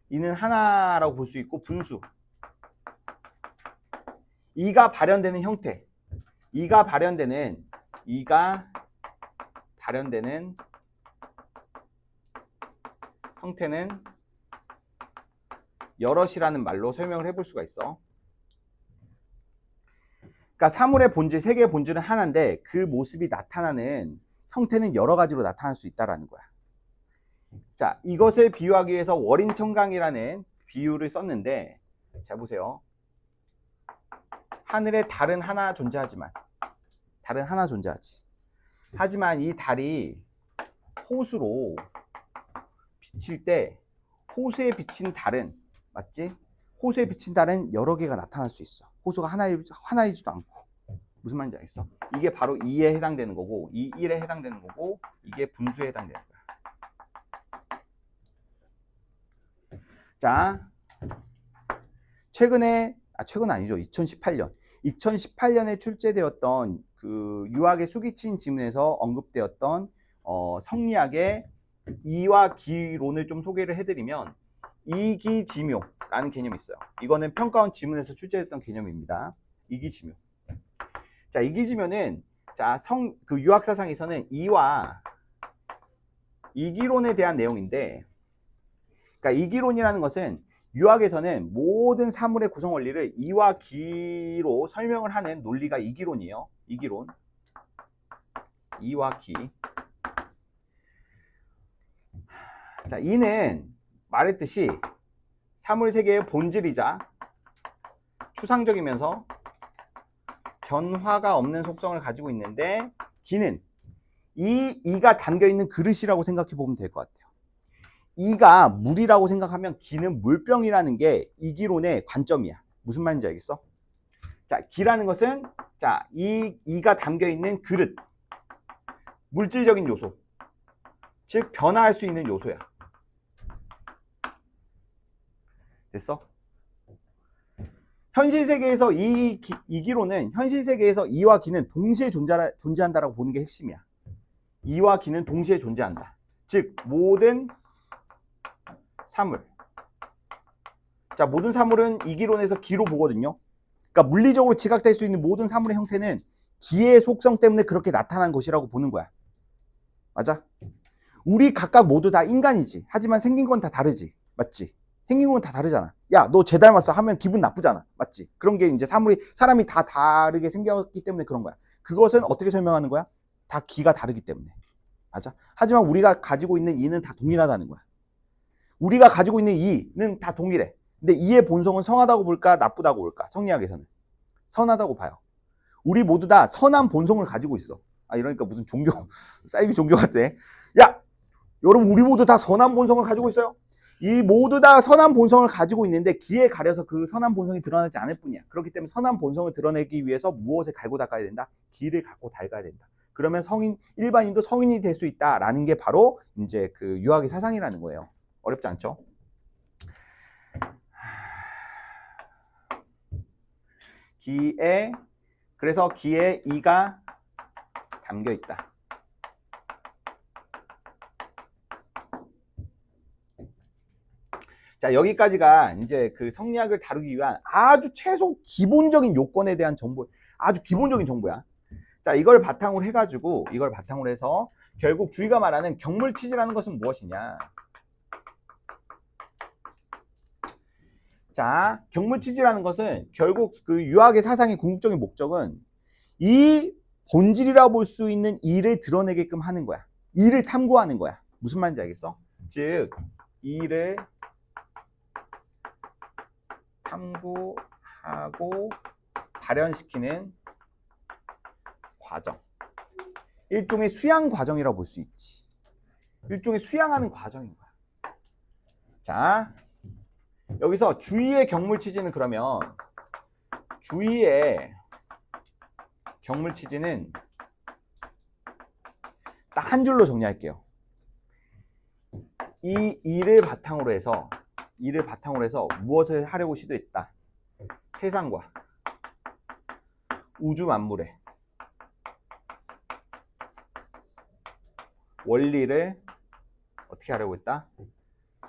이는 하나라고 볼 수 있고, 분수. 이가 발현되는 형태. 이가 발현되는 형태는 여럿이라는 말로 설명을 해볼 수가 있어. 그러니까 사물의 본질, 세계의 본질은 하나인데 그 모습이 나타나는 형태는 여러 가지로 나타날 수 있다는 거야. 자, 이것을 비유하기 위해서 월인천강이라는 비유를 썼는데, 자 보세요. 하늘에 달은 하나 존재하지만, 달은 하나 존재하지. 하지만 이 달이 호수로 비칠 때 호수에 비친 달은, 맞지? 호수에 비친 달은 여러 개가 나타날 수 있어. 호수가 하나이지도 않고. 무슨 말인지 알겠어? 이게 바로 2에 해당되는 거고, 이 1에 해당되는 거고, 이게 분수에 해당되는 거야. 자, 최근은 아니죠. 2018년에 출제되었던 그 유학의 수기친 지문에서 언급되었던 성리학의 이와 기론을 좀 소개를 해드리면, 이기지묘라는 개념이 있어요. 이거는 평가원 지문에서 출제됐던 개념입니다. 이기지묘. 자, 이기지묘는, 자, 그 유학사상에서는 이와 이기론에 대한 내용인데, 그러니까 이기론이라는 것은 유학에서는 모든 사물의 구성 원리를 이와 기로 설명을 하는 논리가 이기론이에요. 이기론. 이와 기. 자, 이는 말했듯이 사물 세계의 본질이자 추상적이면서 변화가 없는 속성을 가지고 있는데, 기는 이가 담겨있는 그릇이라고 생각해 보면 될 것 같아요. 이가 물이라고 생각하면 기는 물병이라는 게 이기론의 관점이야. 무슨 말인지 알겠어? 자, 기라는 것은, 자, 이가 담겨있는 그릇. 물질적인 요소. 즉, 변화할 수 있는 요소야. 됐어? 현실 세계에서 이기론은 현실 세계에서 이와 기는 동시에 존재한다라고 보는 게 핵심이야. 이와 기는 동시에 존재한다. 즉, 모든 사물. 자, 모든 사물은 이기론에서 기로 보거든요. 그러니까 물리적으로 지각될 수 있는 모든 사물의 형태는 기의 속성 때문에 그렇게 나타난 것이라고 보는 거야. 맞아? 우리 각각 모두 다 인간이지. 하지만 생긴 건 다 다르지. 맞지? 생긴 건 다 다르잖아. 야, 너 쟤 닮았어 하면 기분 나쁘잖아. 맞지? 그런 게 이제 사람이 다 다르게 생겼기 때문에 그런 거야. 그것은 어떻게 설명하는 거야? 다 기가 다르기 때문에. 맞아? 하지만 우리가 가지고 있는 이는 다 동일하다는 거야. 우리가 가지고 있는 이는 다 동일해. 근데 이의 본성은 선하다고 볼까, 나쁘다고 볼까? 성리학에서는 선하다고 봐요. 우리 모두 다 선한 본성을 가지고 있어. 아, 이러니까 무슨 종교, 사이비 종교 같아. 야, 여러분, 우리 모두 다 선한 본성을 가지고 있어요. 이 모두 다 선한 본성을 가지고 있는데 기에 가려서 그 선한 본성이 드러나지 않을 뿐이야. 그렇기 때문에 선한 본성을 드러내기 위해서 무엇을 갈고 닦아야 된다? 기를 갖고 닦아야 된다. 그러면 일반인도 성인이 될 수 있다라는 게 바로 이제 그 유학의 사상이라는 거예요. 어렵지 않죠? 그래서 기에 이가 담겨 있다. 자, 여기까지가 이제 그 성리학을 다루기 위한 아주 최소 기본적인 요건에 대한 정보, 아주 기본적인 정보야. 자, 이걸 바탕으로 해가지고, 이걸 바탕으로 해서 결국 주의가 말하는 경물치지라는 것은 무엇이냐. 자, 경물치지라는 것은 결국 그 유학의 사상의 궁극적인 목적은 이 본질이라고 볼 수 있는 이를 드러내게끔 하는 거야. 이를 탐구하는 거야. 무슨 말인지 알겠어? 즉 이를 탐구하고 발현시키는 과정. 일종의 수양 과정이라고 볼 수 있지. 일종의 수양하는 과정인 거야. 자, 여기서 주의의 경물치지는 그러면 주의의 경물치지는 딱 한 줄로 정리할게요. 이 일을 바탕으로 해서 무엇을 하려고 시도했다. 세상과 우주 만물의 원리를 어떻게 하려고 했다?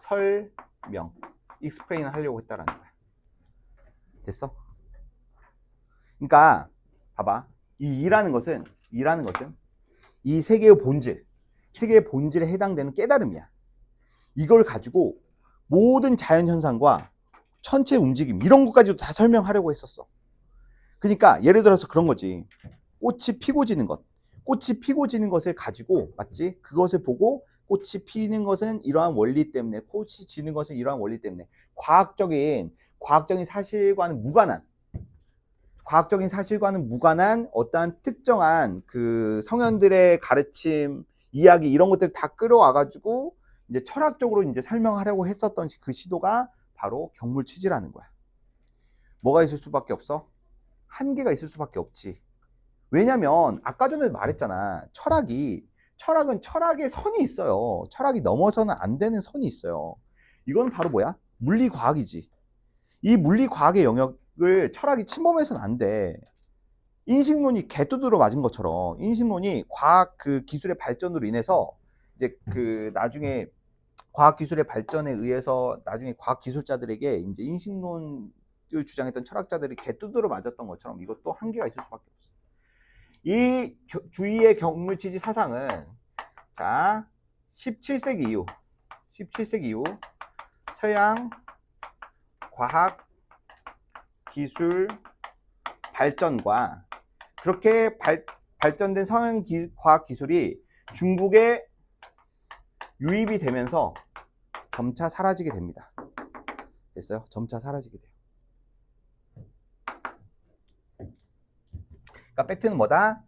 설명, 익스플레인을 하려고 했다라는 거야. 됐어? 그러니까 봐봐. 이 이라는 것은 이 세계의 본질에 해당되는 깨달음이야. 이걸 가지고 모든 자연 현상과 천체 움직임 이런 것까지도 다 설명하려고 했었어. 그러니까 예를 들어서 그런 거지. 꽃이 피고 지는 것을 가지고, 맞지? 그것을 보고 꽃이 피는 것은 이러한 원리 때문에, 꽃이 지는 것은 이러한 원리 때문에, 과학적인 사실과는 무관한 어떠한 특정한 그 성현들의 가르침, 이야기 이런 것들을 다 끌어와가지고 이제 철학적으로 이제 설명하려고 했었던 그 시도가 바로 경물치지라는 거야. 뭐가 있을 수밖에 없어? 한계가 있을 수밖에 없지. 왜냐면 아까 전에 말했잖아. 철학은 철학의 선이 있어요. 철학이 넘어서는 안 되는 선이 있어요. 이건 바로 뭐야? 물리과학이지. 이 물리과학의 영역을 철학이 침범해서는 안 돼. 인식론이 개뚜드러 맞은 것처럼 인식론이 과학 그 기술의 발전으로 인해서 이제 그 나중에 과학 기술의 발전에 의해서 나중에 과학 기술자들에게 이제 인식론을 주장했던 철학자들이 개뚜드러 맞았던 것처럼 이것도 한계가 있을 수밖에 없어. 이 주의의 경물치지 사상은 자 17세기 이후 서양 과학 기술 발전과 그렇게 발전된 서양 과학 기술이 중국에 유입이 되면서 점차 사라지게 됩니다. 됐어요? 점차 사라지게 돼요. 그러니까 팩트는 뭐다?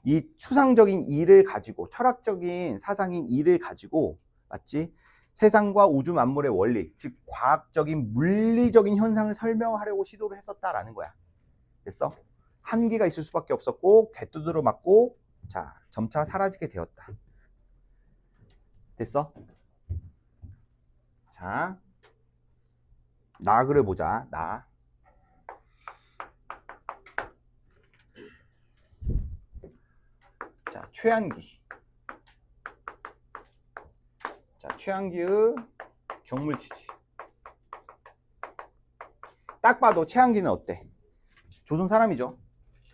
이 추상적인 이를 가지고, 철학적인 사상인 이를 가지고, 맞지? 세상과 우주 만물의 원리, 즉 과학적인 물리적인 현상을 설명하려고 시도를 했었다라는 거야. 됐어? 한계가 있을 수밖에 없었고 개뚜드러 맞고 자 점차 사라지게 되었다. 됐어? 자 나그를 보자. 자 최한기의 경물치지. 딱 봐도 최한기는 어때? 조선 사람이죠.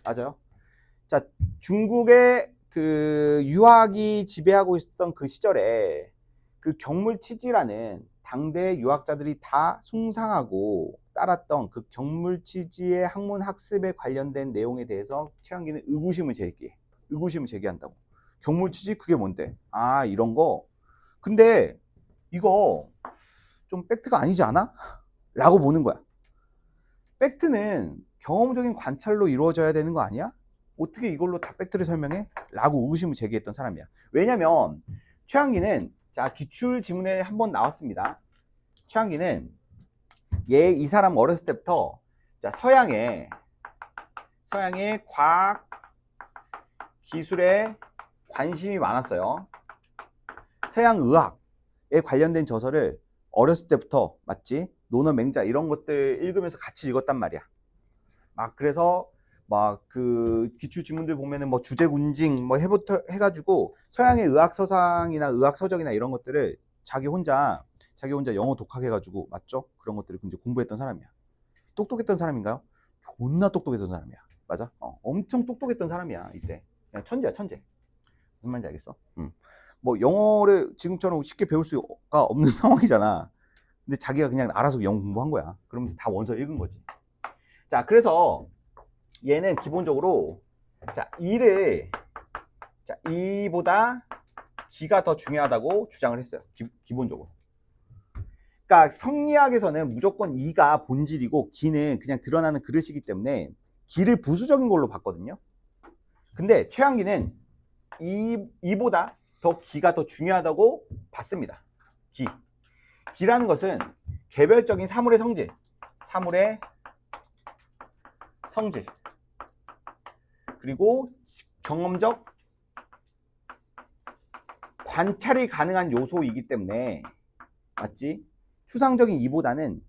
맞아요. 자, 중국의 그 유학이 지배하고 있었던 그 시절에 그 경물치지라는 당대 유학자들이 다 숭상하고 따랐던 그 경물치지의 학문 학습에 관련된 내용에 대해서 최한기는 의구심을 제기한다고. 경물치지 그게 뭔데? 아, 이런 거. 근데 이거 좀 팩트가 아니지 않아? 라고 보는 거야. 팩트는 경험적인 관찰로 이루어져야 되는 거 아니야? 어떻게 이걸로 다 팩트를 설명해? 라고 의구심을 제기했던 사람이야. 왜냐면 최한기는 자 기출 지문에 한번 나왔습니다. 최한기는 이 사람 어렸을 때부터 자 서양의 과학 기술에 관심이 많았어요. 서양 의학에 관련된 저서를 어렸을 때부터 맞지? 논어 맹자 이런 것들 읽으면서 같이 읽었단 말이야. 막 그래서 막 그 기출 지문들 보면은 뭐 주제군징 뭐 해가지고 서양의 의학 서상이나 의학 서적이나 이런 것들을 자기 혼자 영어 독학해가지고 맞죠? 그런 것들을 이제 공부했던 사람이야. 똑똑했던 사람인가요? 존나 똑똑했던 사람이야. 맞아? 엄청 똑똑했던 사람이야 이때. 그냥 천재야 천재. 무슨 말인지 알겠어? 뭐 영어를 지금처럼 쉽게 배울 수가 없는 상황이잖아. 근데 자기가 그냥 알아서 영어 공부한 거야. 그러면서 다 원서 읽은 거지. 자, 그래서 얘는 기본적으로 자, 이보다 기가 더 중요하다고 주장을 했어요. 기본적으로. 그러니까 성리학에서는 무조건 이가 본질이고 기는 그냥 드러나는 그릇이기 때문에 기를 부수적인 걸로 봤거든요. 근데 최한기는 이보다 더 기가 더 중요하다고 봤습니다. 기라는 것은 개별적인 사물의 성질 그리고 경험적 관찰이 가능한 요소이기 때문에 맞지? 추상적인 이보다는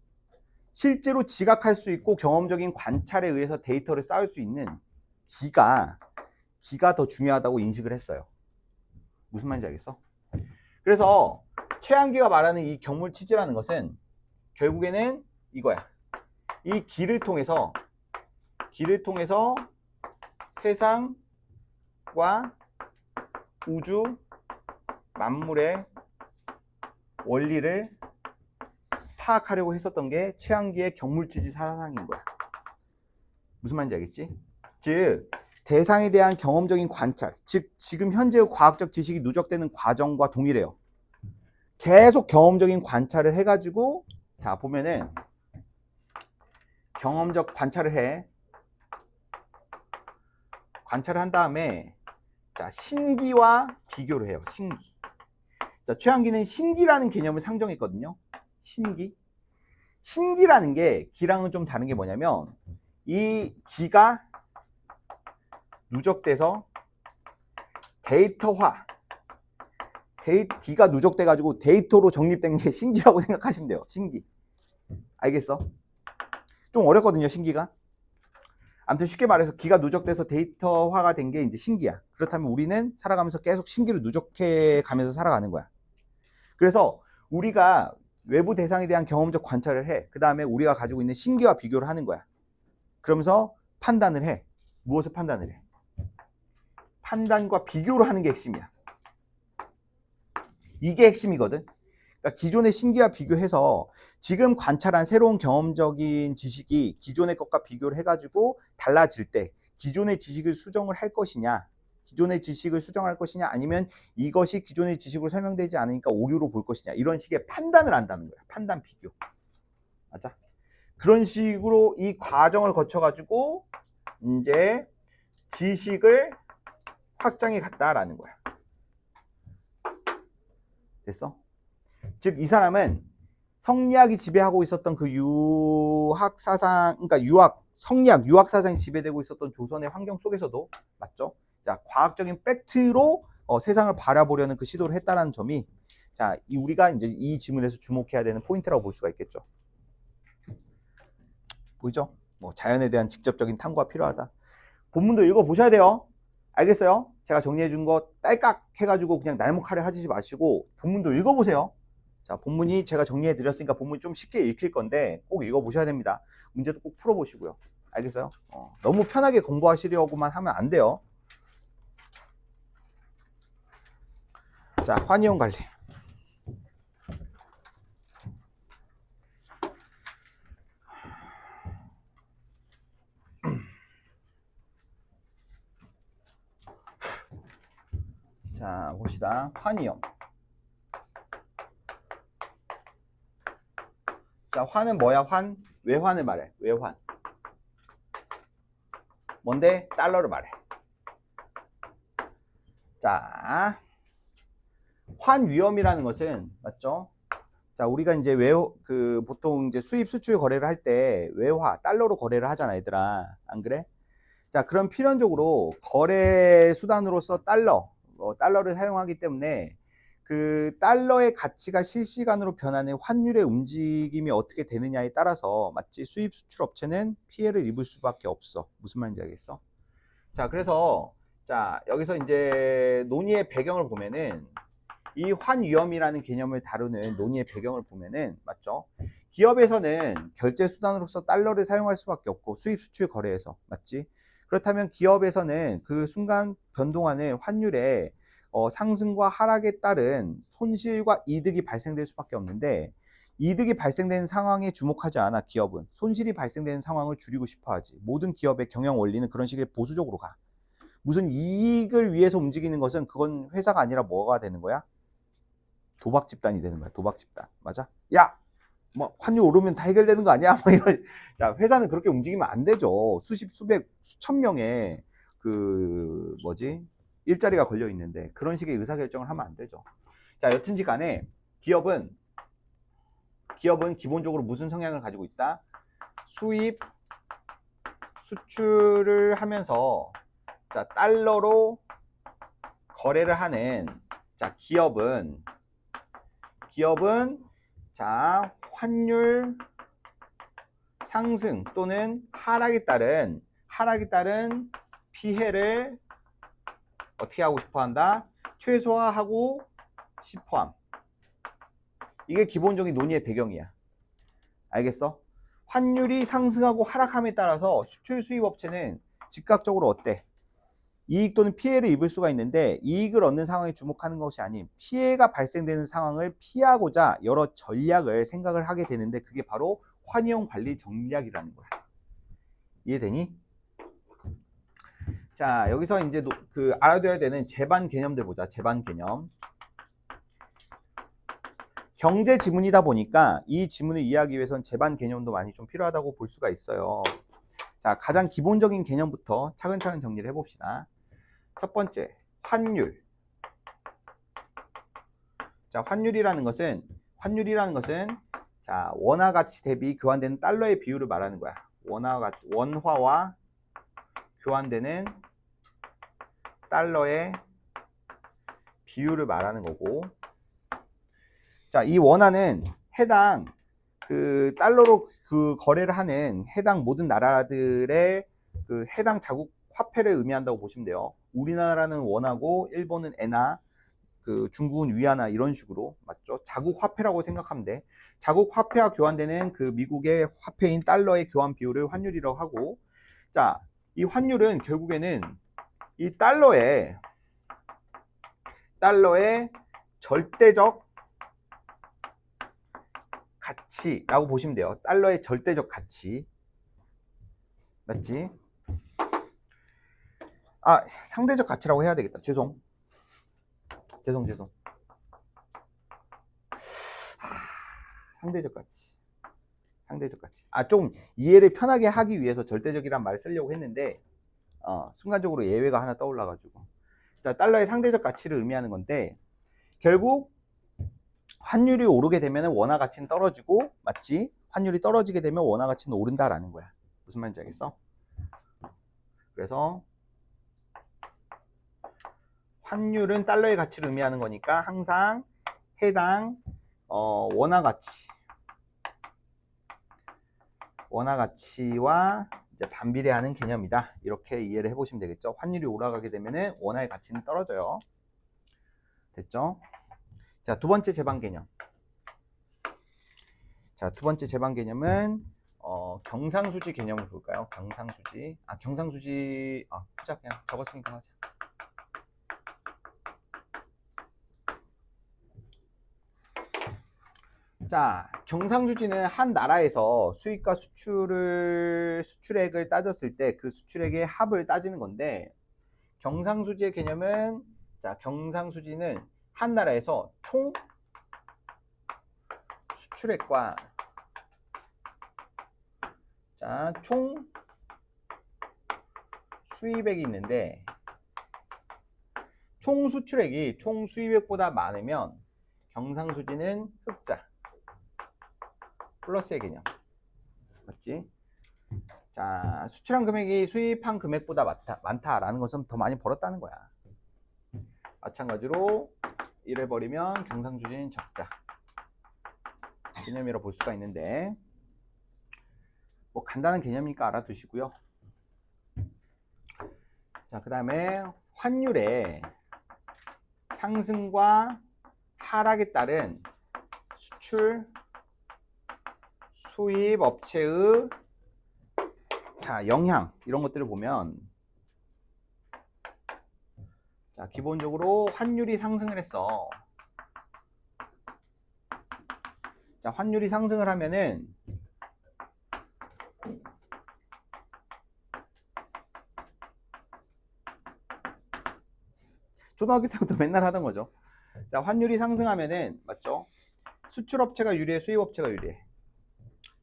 실제로 지각할 수 있고 경험적인 관찰에 의해서 데이터를 쌓을 수 있는 기가 더 중요하다고 인식을 했어요. 무슨 말인지 알겠어? 그래서 최한기가 말하는 이 경물치지라는 것은 결국에는 이거야. 이 기를 통해서 세상과 우주 만물의 원리를 파악하려고 했었던 게 최한기의 경물치지 사상인 거야. 무슨 말인지 알겠지? 즉 대상에 대한 경험적인 관찰, 즉 지금 현재의 과학적 지식이 누적되는 과정과 동일해요. 계속 경험적인 관찰을 해가지고 자 보면은 경험적 관찰을 한 다음에 자 신기와 비교를 해요. 자 최한기는 신기라는 개념을 상정했거든요. 신기라는 게 기랑은 좀 다른 게 뭐냐면 이 기가 누적돼서 기가 누적돼 가지고 데이터로 정립된 게 신기라고 생각하시면 돼요. 신기. 알겠어? 좀 어렵거든요, 신기가. 아무튼 쉽게 말해서 기가 누적돼서 데이터화가 된 게 이제 신기야. 그렇다면 우리는 살아가면서 계속 신기를 누적해 가면서 살아가는 거야. 그래서 우리가 외부 대상에 대한 경험적 관찰을 해. 그 다음에 우리가 가지고 있는 신기와 비교를 하는 거야. 그러면서 판단을 해. 무엇을 판단을 해? 판단과 비교를 하는 게 핵심이야. 이게 핵심이거든. 그러니까 기존의 신기와 비교해서 지금 관찰한 새로운 경험적인 지식이 기존의 것과 비교를 해가지고 달라질 때 기존의 지식을 수정을 할 것이냐, 아니면 이것이 기존의 지식으로 설명되지 않으니까 오류로 볼 것이냐, 이런 식의 판단을 한다는 거야. 판단, 비교. 맞아? 그런 식으로 이 과정을 거쳐가지고 이제 지식을 확장해 갔다라는 거야. 됐어? 즉 이 사람은 성리학이 지배하고 있었던 그 유학 사상이 지배되고 있었던 조선의 환경 속에서도 맞죠? 자, 과학적인 팩트로 세상을 바라보려는 그 시도를 했다는 점이 자, 우리가 이제 이 지문에서 주목해야 되는 포인트라고 볼 수가 있겠죠. 보이죠? 뭐 자연에 대한 직접적인 탐구가 필요하다. 본문도 읽어 보셔야 돼요. 알겠어요? 제가 정리해 준 거 딸깍 해가지고 그냥 날목하려 하지 마시고 본문도 읽어보세요. 자, 본문이 제가 정리해 드렸으니까 본문이 좀 쉽게 읽힐 건데 꼭 읽어보셔야 됩니다. 문제도 꼭 풀어보시고요. 알겠어요? 너무 편하게 공부하시려고만 하면 안 돼요. 자, 환이온 관리. 자, 봅시다. 환이온. 자, 환은 뭐야? 왜 환을 말해? 왜 환? 뭔데? 달러를 말해. 자, 환 위험이라는 것은 맞죠? 자, 우리가 이제 보통 이제 수입 수출 거래를 할 때 외화, 달러로 거래를 하잖아, 얘들아. 안 그래? 자, 그럼 필연적으로 거래 수단으로서 달러를 사용하기 때문에 그 달러의 가치가 실시간으로 변하는 환율의 움직임이 어떻게 되느냐에 따라서 맞지? 수입 수출 업체는 피해를 입을 수밖에 없어. 무슨 말인지 알겠어? 자, 그래서 자, 여기서 이제 논의의 배경을 보면은 이 환위험이라는 개념을 다루는 논의의 배경을 보면은 맞죠? 기업에서는 결제 수단으로서 달러를 사용할 수밖에 없고 수입 수출 거래에서 맞지? 그렇다면 기업에서는 그 순간 변동하는 환율의 상승과 하락에 따른 손실과 이득이 발생될 수밖에 없는데 이득이 발생되는 상황에 주목하지 않아 기업은 손실이 발생되는 상황을 줄이고 싶어 하지. 모든 기업의 경영 원리는 그런 식의 보수적으로 가. 무슨 이익을 위해서 움직이는 것은 그건 회사가 아니라 뭐가 되는 거야? 도박 집단이 되는 거야. 도박 집단. 맞아? 야, 뭐 환율 오르면 다 해결되는 거 아니야? 뭐 이런. 야, 회사는 그렇게 움직이면 안 되죠. 수십, 수백, 수천 명의 그 뭐지? 일자리가 걸려 있는데 그런 식의 의사결정을 하면 안 되죠. 자, 여튼지 간에 기업은 기본적으로 무슨 성향을 가지고 있다? 수입, 수출을 하면서 자, 달러로 거래를 하는 자, 기업은 자, 환율 상승 또는 하락에 따른 피해를 어떻게 하고 싶어 한다? 최소화하고 싶어 함. 이게 기본적인 논의의 배경이야. 알겠어? 환율이 상승하고 하락함에 따라서 수출 수입 업체는 즉각적으로 어때? 이익 또는 피해를 입을 수가 있는데 이익을 얻는 상황에 주목하는 것이 아닌 피해가 발생되는 상황을 피하고자 여러 전략을 생각을 하게 되는데 그게 바로 환영 관리 전략이라는 거야. 이해되니? 자, 여기서 이제 알아둬야 되는 제반 개념들 보자. 제반 개념. 경제 지문이다 보니까 이 지문을 이해하기 위해선 제반 개념도 많이 좀 필요하다고 볼 수가 있어요. 자, 가장 기본적인 개념부터 차근차근 정리를 해봅시다. 첫 번째, 환율. 자, 환율이라는 것은 자, 원화 가치 대비 교환되는 달러의 비율을 말하는 거야. 원화와 교환되는 달러의 비율을 말하는 거고. 자, 이 원화는 해당 달러로 거래를 하는 해당 모든 나라들의 해당 자국 화폐를 의미한다고 보시면 돼요. 우리나라는 원화고 일본은 엔화, 중국은 위안화 이런 식으로 맞죠? 자국 화폐라고 생각하면 돼. 자국 화폐와 교환되는 미국의 화폐인 달러의 교환 비율을 환율이라고 하고, 자, 이 환율은 결국에는 이 달러의 절대적 가치라고 보시면 돼요. 달러의 절대적 가치. 맞지? 아, 상대적 가치라고 해야 되겠다. 죄송. 상대적 가치. 아, 좀 이해를 편하게 하기 위해서 절대적이란 말을 쓰려고 했는데 순간적으로 예외가 하나 떠올라가지고. 자, 달러의 상대적 가치를 의미하는 건데 결국 환율이 오르게 되면 원화 가치는 떨어지고, 맞지? 환율이 떨어지게 되면 원화 가치는 오른다라는 거야. 무슨 말인지 알겠어? 그래서 환율은 달러의 가치를 의미하는 거니까 항상 해당 원화 가치와 이제 반비례하는 개념이다. 이렇게 이해를 해보시면 되겠죠. 환율이 올라가게 되면 원화의 가치는 떨어져요. 됐죠? 자, 두 번째 제반 개념. 자, 두 번째 제반 개념은 경상수지 개념을 볼까요? 경상수지. 보자. 그냥 적었으니까 하자. 자, 경상수지는 한 나라에서 수입과 수출액을 따졌을 때 그 수출액의 합을 따지는 건데, 경상수지의 개념은, 자, 경상수지는 한 나라에서 총 수출액과 자, 총 수입액이 있는데 총 수출액이 총 수입액보다 많으면 경상수지는 흑자 플러스의 개념. 맞지? 자, 수출한 금액이 수입한 금액보다 많다라는 것은 더 많이 벌었다는 거야. 마찬가지로 이래 버리면 경상수지는 적자 개념이라고 볼 수가 있는데, 뭐 간단한 개념이니까 알아두시고요. 자, 그 다음에 환율의 상승과 하락에 따른 수출 수입 업체의 자, 영향 이런 것들을 보면, 자, 기본적으로 환율이 상승을 했어. 자, 환율이 상승을 하면은 초등학교 때부터 맨날 하던 거죠. 자, 환율이 상승하면은 맞죠? 수출업체가 유리해, 수입업체가 유리해?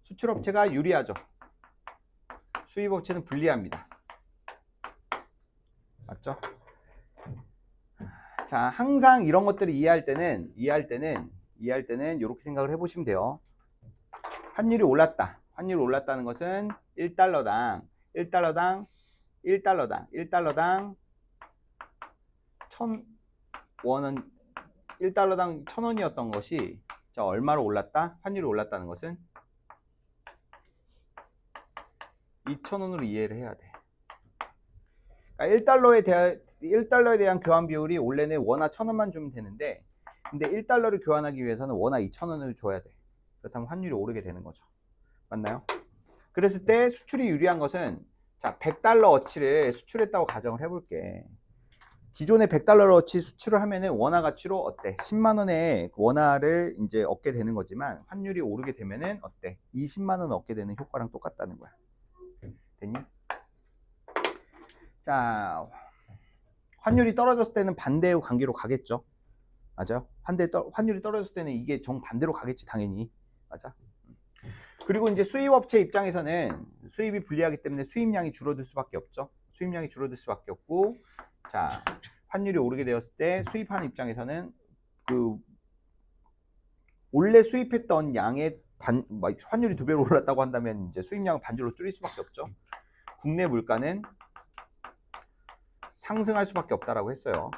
수출업체가 유리하죠. 수입업체는 불리합니다. 맞죠? 자, 항상 이런 것들을 이해할 때는 이렇게 생각을 해보시면 돼요. 환율이 올랐다. 환율이 올랐다는 것은 1달러당 1달러당 1,000원은 1달러당 1,000원이었던 것이 자, 얼마로 올랐다? 환율이 올랐다는 것은 2,000원으로 이해를 해야 돼. 그러니까 1달러에 대한 교환 비율이 원래는 원화 1,000원만 주면 되는데 근데 1달러를 교환하기 위해서는 원화 2,000원을 줘야 돼. 그렇다면 환율이 오르게 되는 거죠. 맞나요? 그랬을 때 수출이 유리한 것은 자, 100달러어치를 수출했다고 가정을 해볼게. 기존에 100달러어치 수출을 하면은 원화 가치로 어때? 10만 원의 원화를 이제 얻게 되는 거지만 환율이 오르게 되면은 어때? 20만 원 얻게 되는 효과랑 똑같다는 거야. 됐니? 자, 환율이 떨어졌을 때는 반대의 관계로 가겠죠. 맞아요? 환율이 떨어졌을 때는 이게 정반대로 가겠지, 당연히. 맞아? 그리고 이제 수입업체 입장에서는 수입이 불리하기 때문에 수입량이 줄어들 수밖에 없죠. 수입량이 줄어들 수밖에 없고, 자, 환율이 오르게 되었을 때 수입하는 입장에서는 원래 수입했던 양의 환율이 2배로 올랐다고 한다면 이제 수입량을 반절로 줄일 수밖에 없죠. 국내 물가는 상승할 수밖에 없다라고 했어요.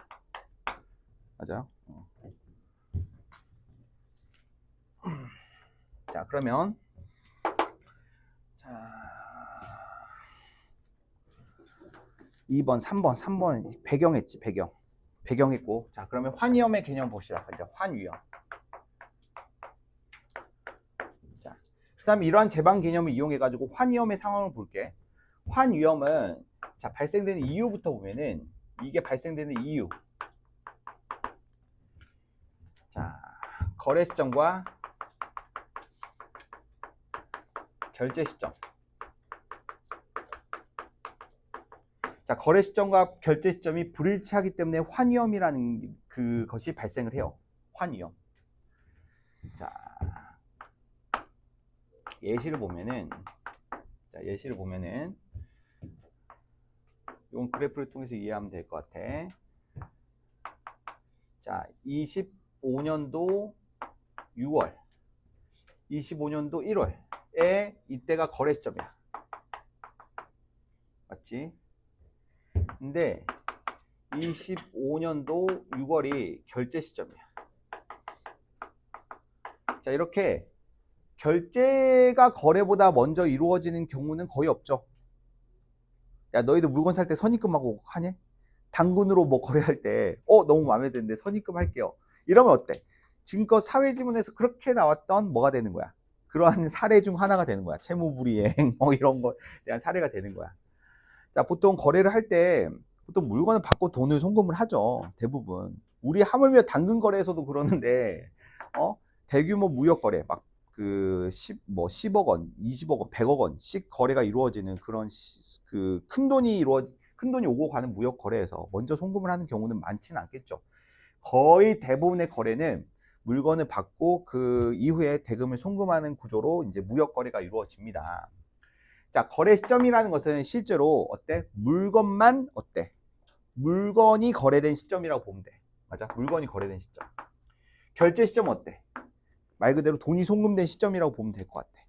맞아요. 자, 그러면 자 2번, 3번 배경했지, 배경했고. 자, 그러면 환위험의 개념 봅시다. 이제 환위험. 자, 그다음에 이러한 제방 개념을 이용해 가지고 환위험의 상황을 볼게. 환위험은 자, 발생되는 이유부터 보면은 이게 발생되는 이유. 자, 거래 시점과 결제 시점. 자, 거래 시점과 결제 시점이 불일치하기 때문에 환위험이라는 그것이 발생을 해요. 환위험. 자, 예시를 보면은 이건 그래프를 통해서 이해하면 될 것 같아. 자, 25년도 6월, 25년도 1월에 이때가 거래 시점이야. 맞지? 근데 25년도 6월이 결제 시점이야. 자, 이렇게 결제가 거래보다 먼저 이루어지는 경우는 거의 없죠. 야, 너희들 물건 살 때 선입금하고 하냐? 당근으로 뭐 거래할 때 너무 마음에 드는데 선입금 할게요. 이러면 어때? 지금껏 사회지문에서 그렇게 나왔던 뭐가 되는 거야? 그러한 사례 중 하나가 되는 거야. 채무불이행 이런 거에 대한 사례가 되는 거야. 자, 보통 거래를 할 때 보통 물건을 받고 돈을 송금을 하죠. 대부분. 우리 하물며 당근 거래에서도 그러는데 대규모 무역 거래 막 10억 원, 20억 원, 100억 원씩 거래가 이루어지는 그런 큰 돈이 오고 가는 무역 거래에서 먼저 송금을 하는 경우는 많지는 않겠죠. 거의 대부분의 거래는 물건을 받고 그 이후에 대금을 송금하는 구조로 이제 무역 거래가 이루어집니다. 자, 거래 시점이라는 것은 실제로 어때? 물건만 어때? 물건이 거래된 시점이라고 보면 돼. 맞아? 물건이 거래된 시점. 결제 시점 어때? 말 그대로 돈이 송금된 시점이라고 보면 될 것 같아.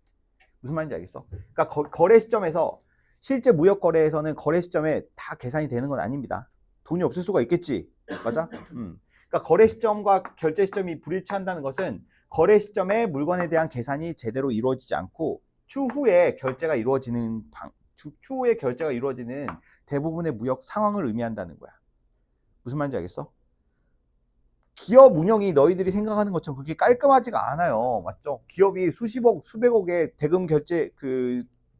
무슨 말인지 알겠어? 그러니까 거래 시점에서 실제 무역 거래에서는 거래 시점에 다 계산이 되는 건 아닙니다. 돈이 없을 수가 있겠지. 맞아? 그러니까 거래 시점과 결제 시점이 불일치한다는 것은 거래 시점에 물건에 대한 계산이 제대로 이루어지지 않고 추후에 결제가 이루어지는 대부분의 무역 상황을 의미한다는 거야. 무슨 말인지 알겠어? 기업 운영이 너희들이 생각하는 것처럼 그렇게 깔끔하지가 않아요. 맞죠? 기업이 수십억, 수백억의 대금 결제,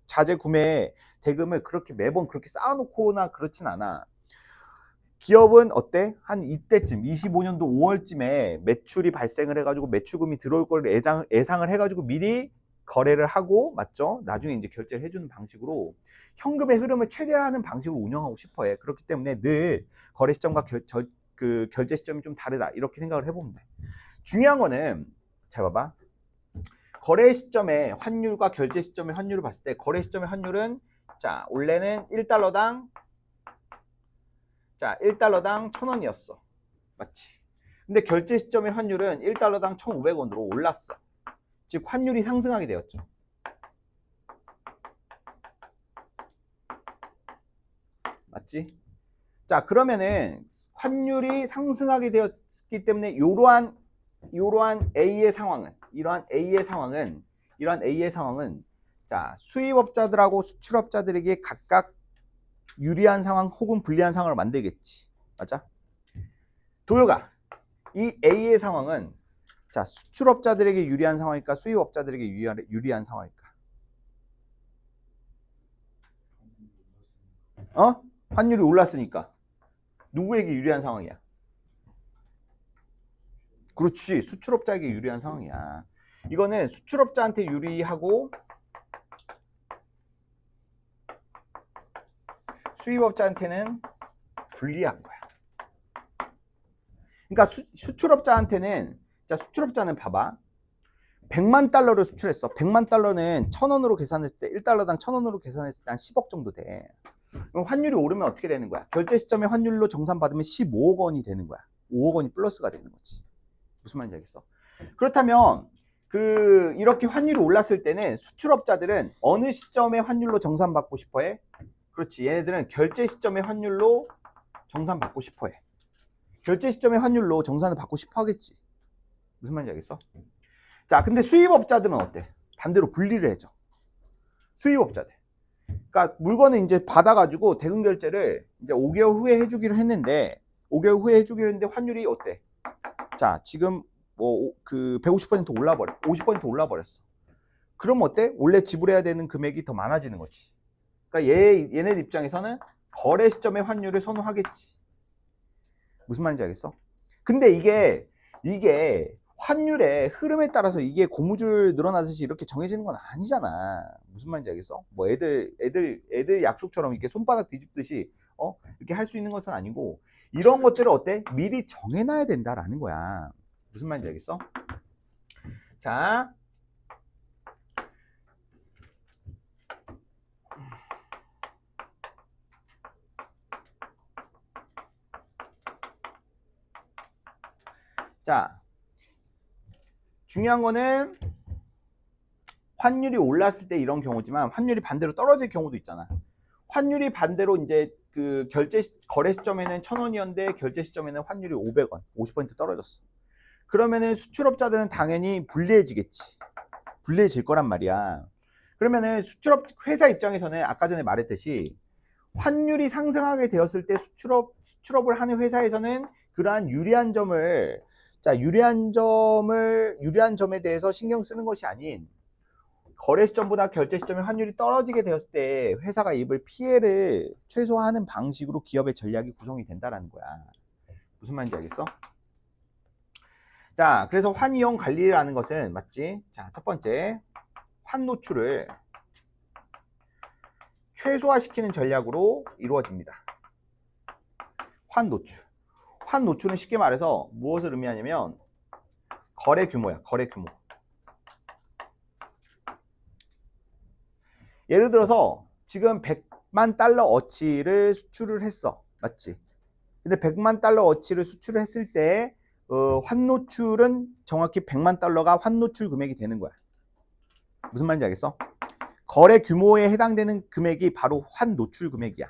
자재 구매 대금을 그렇게 매번 그렇게 쌓아놓거나 그렇진 않아. 기업은 어때? 한 이때쯤 25년도 5월쯤에 매출이 발생을 해가지고 매출금이 들어올 거를 예상을 해가지고 미리 거래를 하고, 맞죠? 나중에 이제 결제를 해주는 방식으로 현금의 흐름을 최대화하는 방식으로 운영하고 싶어 해. 그렇기 때문에 늘 거래 시점과 그 결제 시점이 좀 다르다. 이렇게 생각을 해보면 돼. 중요한 거는 잘 봐봐. 거래 시점의 환율과 결제 시점의 환율을 봤을 때 거래 시점의 환율은 자 원래는 1달러당 자 1달러당 1,000원이었어. 맞지? 근데 결제 시점의 환율은 1달러당 1,500원으로 올랐어. 즉 환율이 상승하게 되었죠. 맞지? 자 그러면은 환율이 상승하게 되었기 때문에 이러한 A의 상황은 이러한 A의 상황은 자 수입업자들하고 수출업자들에게 각각 유리한 상황 혹은 불리한 상황을 만들겠지. 맞아? 도요가 이 A의 상황은 자 수출업자들에게 유리한 상황일까 수입업자들에게 유리한 상황일까? 환율이 올랐으니까 누구에게 유리한 상황이야? 그렇지. 수출업자에게 유리한 상황이야. 이거는 수출업자한테 유리하고 수입업자한테는 불리한 거야. 그러니까 수출업자한테는 자 수출업자는 봐봐. 100만 달러를 수출했어. 100만 달러는 1,000원으로 계산했을 때 1달러당 1,000원으로 계산했을 때 한 10억 정도 돼. 그럼 환율이 오르면 어떻게 되는 거야? 결제 시점에 환율로 정산받으면 15억 원이 되는 거야. 5억 원이 플러스가 되는 거지. 무슨 말인지 알겠어? 그렇다면 이렇게 환율이 올랐을 때는 수출업자들은 어느 시점에 환율로 정산받고 싶어해? 그렇지. 얘네들은 결제 시점의 환율로 정산받고 싶어해. 결제 시점의 환율로 정산을 받고 싶어 하겠지. 무슨 말인지 알겠어? 자, 근데 수입업자들은 어때? 반대로 분리를 해줘. 수입업자들. 그러니까 물건을 이제 받아가지고 대금 결제를 이제 5개월 후에 해주기로 했는데 5개월 후에 해주기로 했는데 환율이 어때? 자, 지금 뭐 150% 올라버려. 50% 올라버렸어. 그럼 어때? 원래 지불해야 되는 금액이 더 많아지는 거지. 그러니까 얘네 입장에서는 거래 시점의 환율을 선호하겠지. 무슨 말인지 알겠어? 근데 이게 환율의 흐름에 따라서 이게 고무줄 늘어나듯이 이렇게 정해지는 건 아니잖아. 무슨 말인지 알겠어? 뭐 애들 약속처럼 이렇게 손바닥 뒤집듯이 이렇게 할 수 있는 것은 아니고 이런 것들을 어때? 미리 정해놔야 된다라는 거야. 무슨 말인지 알겠어? 자, 중요한 거는 환율이 올랐을 때 이런 경우지만 환율이 반대로 떨어질 경우도 있잖아. 환율이 반대로 이제 거래 시점에는 1,000원이었는데 결제 시점에는 환율이 500원, 50% 떨어졌어. 그러면은 수출업자들은 당연히 불리해지겠지. 불리해질 거란 말이야. 그러면은 회사 입장에서는 아까 전에 말했듯이 환율이 상승하게 되었을 때 수출업을 하는 회사에서는 그러한 유리한 점에 대해서 신경 쓰는 것이 아닌 거래 시점보다 결제 시점에 환율이 떨어지게 되었을 때 회사가 입을 피해를 최소화하는 방식으로 기업의 전략이 구성이 된다라는 거야. 무슨 말인지 알겠어? 자, 그래서 환이용 관리라는 것은 맞지? 자, 첫 번째 환 노출을 최소화시키는 전략으로 이루어집니다. 환 노출은 쉽게 말해서 무엇을 의미하냐면 거래 규모야. 거래 규모. 예를 들어서 지금 100만 달러 어치를 수출을 했어. 맞지? 근데 100만 달러 어치를 수출을 했을 때 환 노출은 정확히 100만 달러가 환 노출 금액이 되는 거야. 무슨 말인지 알겠어? 거래 규모에 해당되는 금액이 바로 환 노출 금액이야.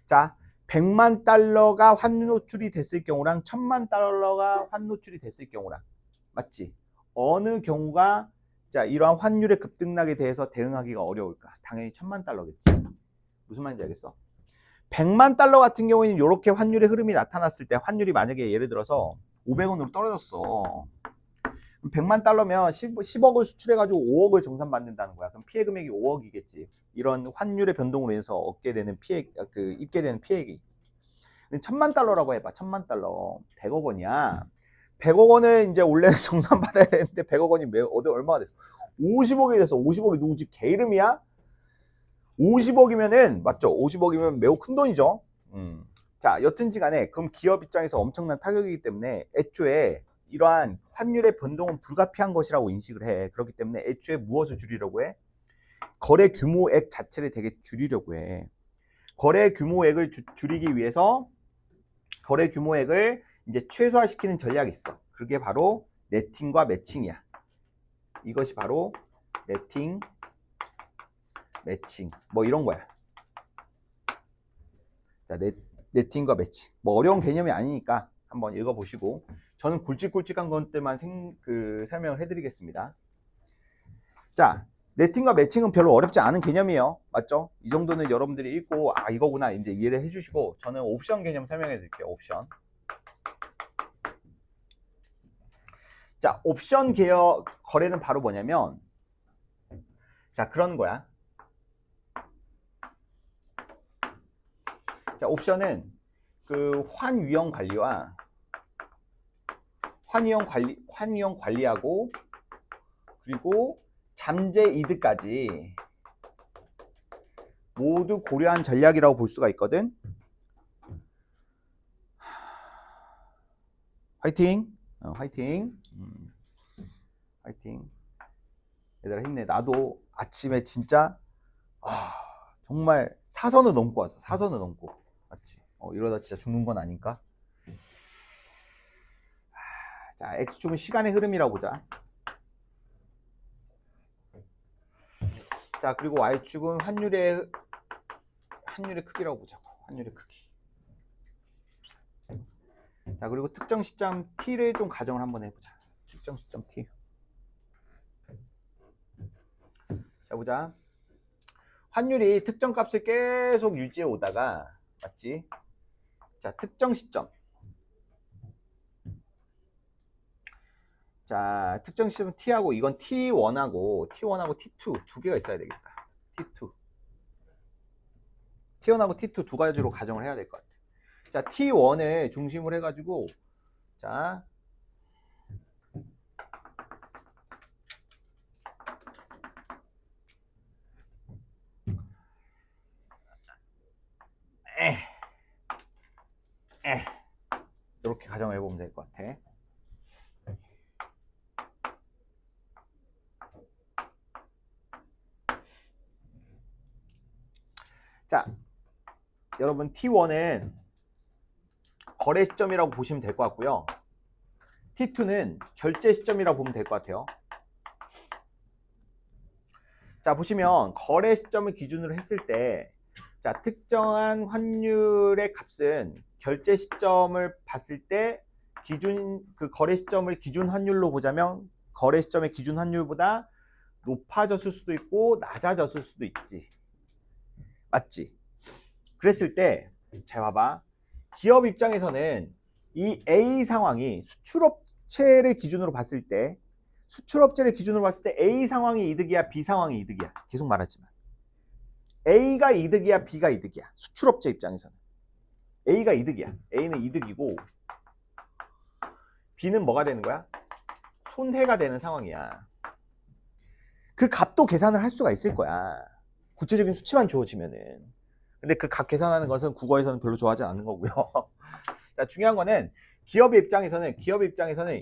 자, 100만 달러가 환 노출이 됐을 경우랑 1000만 달러가 환 노출이 됐을 경우랑 맞지? 어느 경우가 자 이러한 환율의 급등락에 대해서 대응하기가 어려울까? 당연히 1000만 달러겠지. 무슨 말인지 알겠어? 100만 달러 같은 경우에는 이렇게 환율의 흐름이 나타났을 때 환율이 만약에 예를 들어서 500원으로 떨어졌어. 100만 달러면 10억을 수출해가지고 5억을 정산받는다는 거야. 그럼 피해 금액이 5억이겠지. 이런 환율의 변동으로 인해서 얻게 되는 입게 되는 피해액이. 1000만 달러라고 해봐. 1000만 달러. 100억 원이야. 100억 원을 이제 원래는 정산받아야 되는데 100억 원이 얼마가 됐어? 50억이 됐어. 50억이 누구 집 개 이름이야? 50억이면은 맞죠? 50억이면 매우 큰 돈이죠. 자, 여튼지 간에 그럼 기업 입장에서 엄청난 타격이기 때문에 애초에 이러한 환율의 변동은 불가피한 것이라고 인식을 해. 그렇기 때문에 애초에 무엇을 줄이려고 해? 거래 규모액 자체를 되게 줄이려고 해. 거래 규모액을 줄이기 위해서 거래 규모액을 이제 최소화시키는 전략이 있어. 그게 바로 네팅과 매칭이야. 이것이 바로 네팅, 매칭 뭐 이런 거야. 자, 네팅과 매칭 뭐 어려운 개념이 아니니까 한번 읽어보시고 저는 굵직굵직한 것들만 설명을 해드리겠습니다. 자, 네팅과 매칭은 별로 어렵지 않은 개념이에요. 맞죠? 이 정도는 여러분들이 읽고 아 이거구나 이제 이해를 해주시고 저는 옵션 개념 설명해 드릴게요. 옵션. 자, 옵션 계열 거래는 바로 뭐냐면 자 그런 거야. 자, 옵션은 그 환위험 관리와 환위험 관리하고 그리고 잠재 이득까지 모두 고려한 전략이라고 볼 수가 있거든. 화이팅! 화이팅! 화이팅! 얘들아 힘내. 나도 아침에 진짜 정말 사선을 넘고 왔어. 사선을 넘고. 맞지? 이러다 진짜 죽는 건 아닌가? 자, X축은 시간의 흐름이라고 보자. 자, 그리고 Y축은 환율의 크기라고 보자고. 환율의 크기. 자, 그리고 특정 시점 T를 좀 가정을 한번 해보자. 특정 시점 T. 자, 보자. 환율이 특정 값을 계속 유지해 오다가, 맞지? 자, 특정 시점. 자, 특정 시점 T하고, 이건 T1하고 T2 두 개가 있어야 되겠다. T1하고 T2 두 가지로 가정을 해야 될 것 같아. 자, T1을 중심으로 해가지고, 자, 이렇게 가정을 해보면 될 것 같아. 자, 여러분 T1은 거래 시점이라고 보시면 될 것 같고요. T2는 결제 시점이라고 보면 될 것 같아요. 자, 보시면 거래 시점을 기준으로 했을 때, 자, 특정한 환율의 값은 결제 시점을 봤을 때 그 거래 시점을 기준 환율로 보자면 거래 시점의 기준 환율보다 높아졌을 수도 있고 낮아졌을 수도 있지. 맞지? 그랬을 때, 잘 봐봐. 기업 입장에서는 이 A 상황이 수출업체를 기준으로 봤을 때 A 상황이 이득이야, B 상황이 이득이야. 계속 말하지만 A가 이득이야, B가 이득이야. 수출업체 입장에서는 A가 이득이야. A는 이득이고 B는 뭐가 되는 거야? 손해가 되는 상황이야. 그 값도 계산을 할 수가 있을 거야. 구체적인 수치만 주어지면은. 근데 그 값 계산하는 것은 국어에서는 별로 좋아하지 않는 거고요. 자, 중요한 거는 기업 입장에서는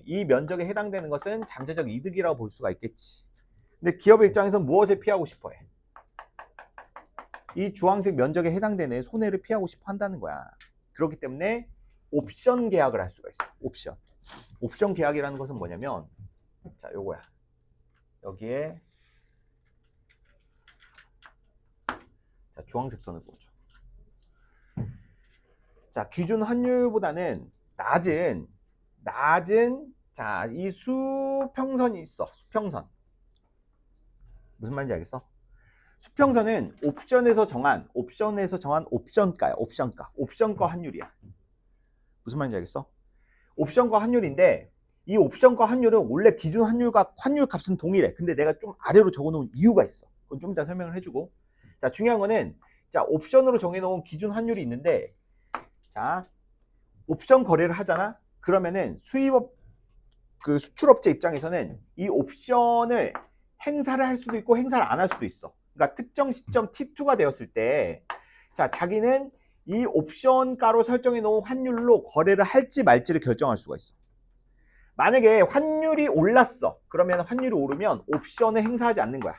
이 면적에 해당되는 것은 잠재적 이득이라고 볼 수가 있겠지. 근데 기업 입장에서는 무엇을 피하고 싶어 해? 이 주황색 면적에 해당되는 손해를 피하고 싶어 한다는 거야. 그렇기 때문에 옵션 계약을 할 수가 있어. 옵션 계약이라는 것은 뭐냐면, 자, 요거야. 여기에 자, 주황색 선을 보죠. 자, 기준 환율보다는 낮은 자, 이 수평선이 있어. 수평선. 무슨 말인지 알겠어? 수평선은 옵션에서 정한 옵션가야. 옵션가 환율이야. 무슨 말인지 알겠어? 옵션가 환율인데 이 옵션가 환율은 원래 기준 환율과 환율 값은 동일해. 근데 내가 좀 아래로 적어놓은 이유가 있어. 그건 좀 이따 설명을 해주고. 자, 중요한 거는 자, 옵션으로 정해놓은 기준 환율이 있는데, 자, 옵션 거래를 하잖아. 그러면은 수출업체 입장에서는 이 옵션을 행사를 할 수도 있고 행사를 안 할 수도 있어. 그러니까 특정 시점 T2가 되었을 때, 자, 자기는 이 옵션가로 설정해 놓은 환율로 거래를 할지 말지를 결정할 수가 있어. 만약에 환율이 올랐어. 그러면 환율이 오르면 옵션을 행사하지 않는 거야.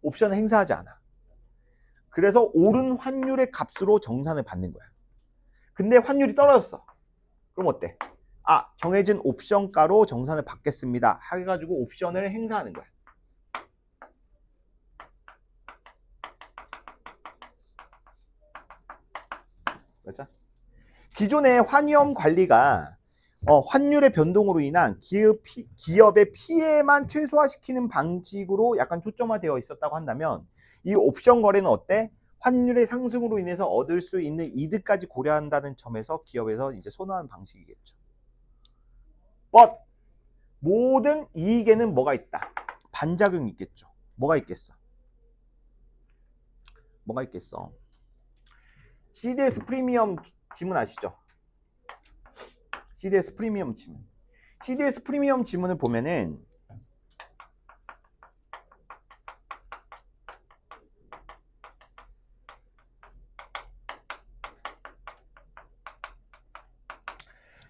옵션을 행사하지 않아. 그래서 오른 환율의 값으로 정산을 받는 거야. 근데 환율이 떨어졌어. 그럼 어때? 아, 정해진 옵션가로 정산을 받겠습니다. 해가지고 옵션을 행사하는 거야. 맞아? 기존의 환위험 관리가 환율의 변동으로 인한 기업의 피해만 최소화시키는 방식으로 약간 초점화되어 있었다고 한다면 이 옵션 거래는 어때? 환율의 상승으로 인해서 얻을 수 있는 이득까지 고려한다는 점에서 기업에서 이제 선호하는 방식이겠죠. But 모든 이익에는 뭐가 있다? 반작용이 있겠죠. 뭐가 있겠어? 뭐가 있겠어? CDS 프리미엄 지문 아시죠? CDS 프리미엄 지문. CDS 프리미엄 지문을 보면은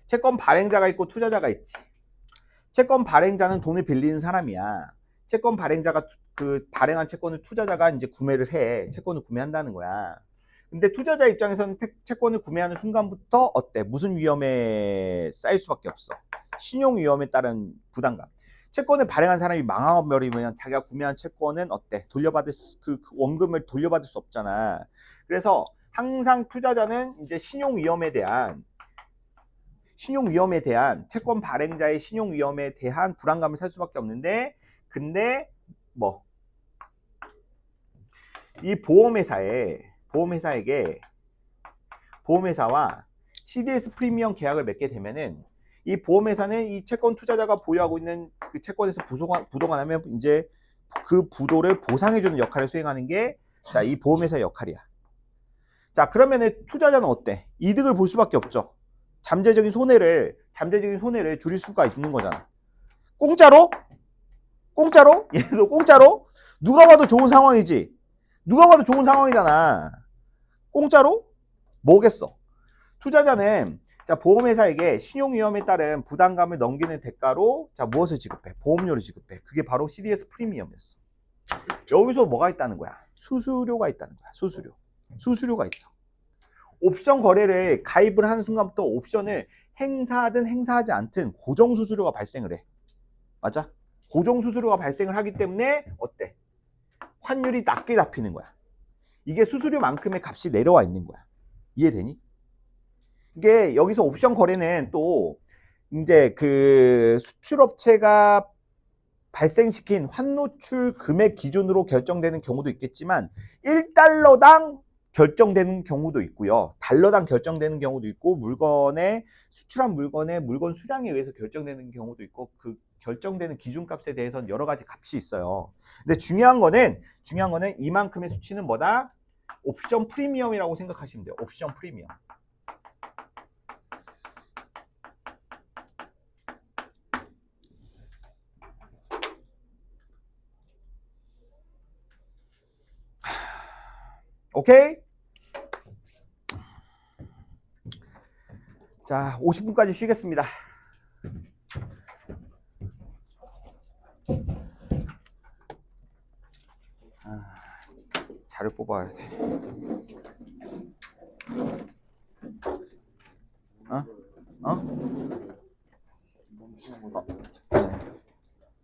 채권 발행자가 있고 투자자가 있지. 채권 발행자는 돈을 빌리는 사람이야. 채권 발행자가 그 발행한 채권을 투자자가 이제 구매를 해. 채권을 구매한다는 거야. 근데 투자자 입장에서는 채권을 구매하는 순간부터 어때? 무슨 위험에 쌓일 수밖에 없어. 신용 위험에 따른 부담감. 채권을 발행한 사람이 망해버리면 자기가 구매한 채권은 어때? 돌려받을 그 원금을 돌려받을 수 없잖아. 그래서 항상 투자자는 이제 신용 위험에 대한 채권 발행자의 신용 위험에 대한 불안감을 살 수밖에 없는데, 근데 뭐 이 보험회사와 CDS 프리미엄 계약을 맺게 되면은 이 보험회사는 이 채권 투자자가 보유하고 있는 그 채권에서 부도가 나면 이제 그 부도를 보상해주는 역할을 수행하는 게 자, 이 보험회사의 역할이야. 자, 그러면은 투자자는 어때? 이득을 볼 수밖에 없죠. 잠재적인 손해를 줄일 수가 있는 거잖아. 공짜로? 얘도 공짜로? 누가 봐도 좋은 상황이지. 누가 봐도 좋은 상황이잖아. 공짜로? 뭐겠어? 투자자는 자, 보험회사에게 신용위험에 따른 부담감을 넘기는 대가로 자, 무엇을 지급해? 보험료를 지급해. 그게 바로 CDS 프리미엄이었어. 여기서 뭐가 있다는 거야? 수수료가 있다는 거야. 수수료가 있어. 옵션 거래를 가입을 하는 순간부터 옵션을 행사하든 행사하지 않든 고정수수료가 발생을 해. 맞아? 고정수수료가 발생을 하기 때문에 어때? 환율이 낮게 잡히는 거야. 이게 수수료만큼의 값이 내려와 있는 거야. 이해되니? 이게 여기서 옵션 거래는 또 이제 그 수출업체가 발생시킨 환노출 금액 기준으로 결정되는 경우도 있겠지만 1달러당 결정되는 경우도 있고요. 달러당 결정되는 경우도 있고 수출한 물건의 물건 수량에 의해서 결정되는 경우도 있고 그 결정되는 기준값에 대해서는 여러 가지 값이 있어요. 근데 중요한 거는 이만큼의 수치는 뭐다? 옵션 프리미엄이라고 생각하시면 돼요. 옵션 프리미엄. 오케이? 자, 50분까지 쉬겠습니다. 자료 뽑아야 돼.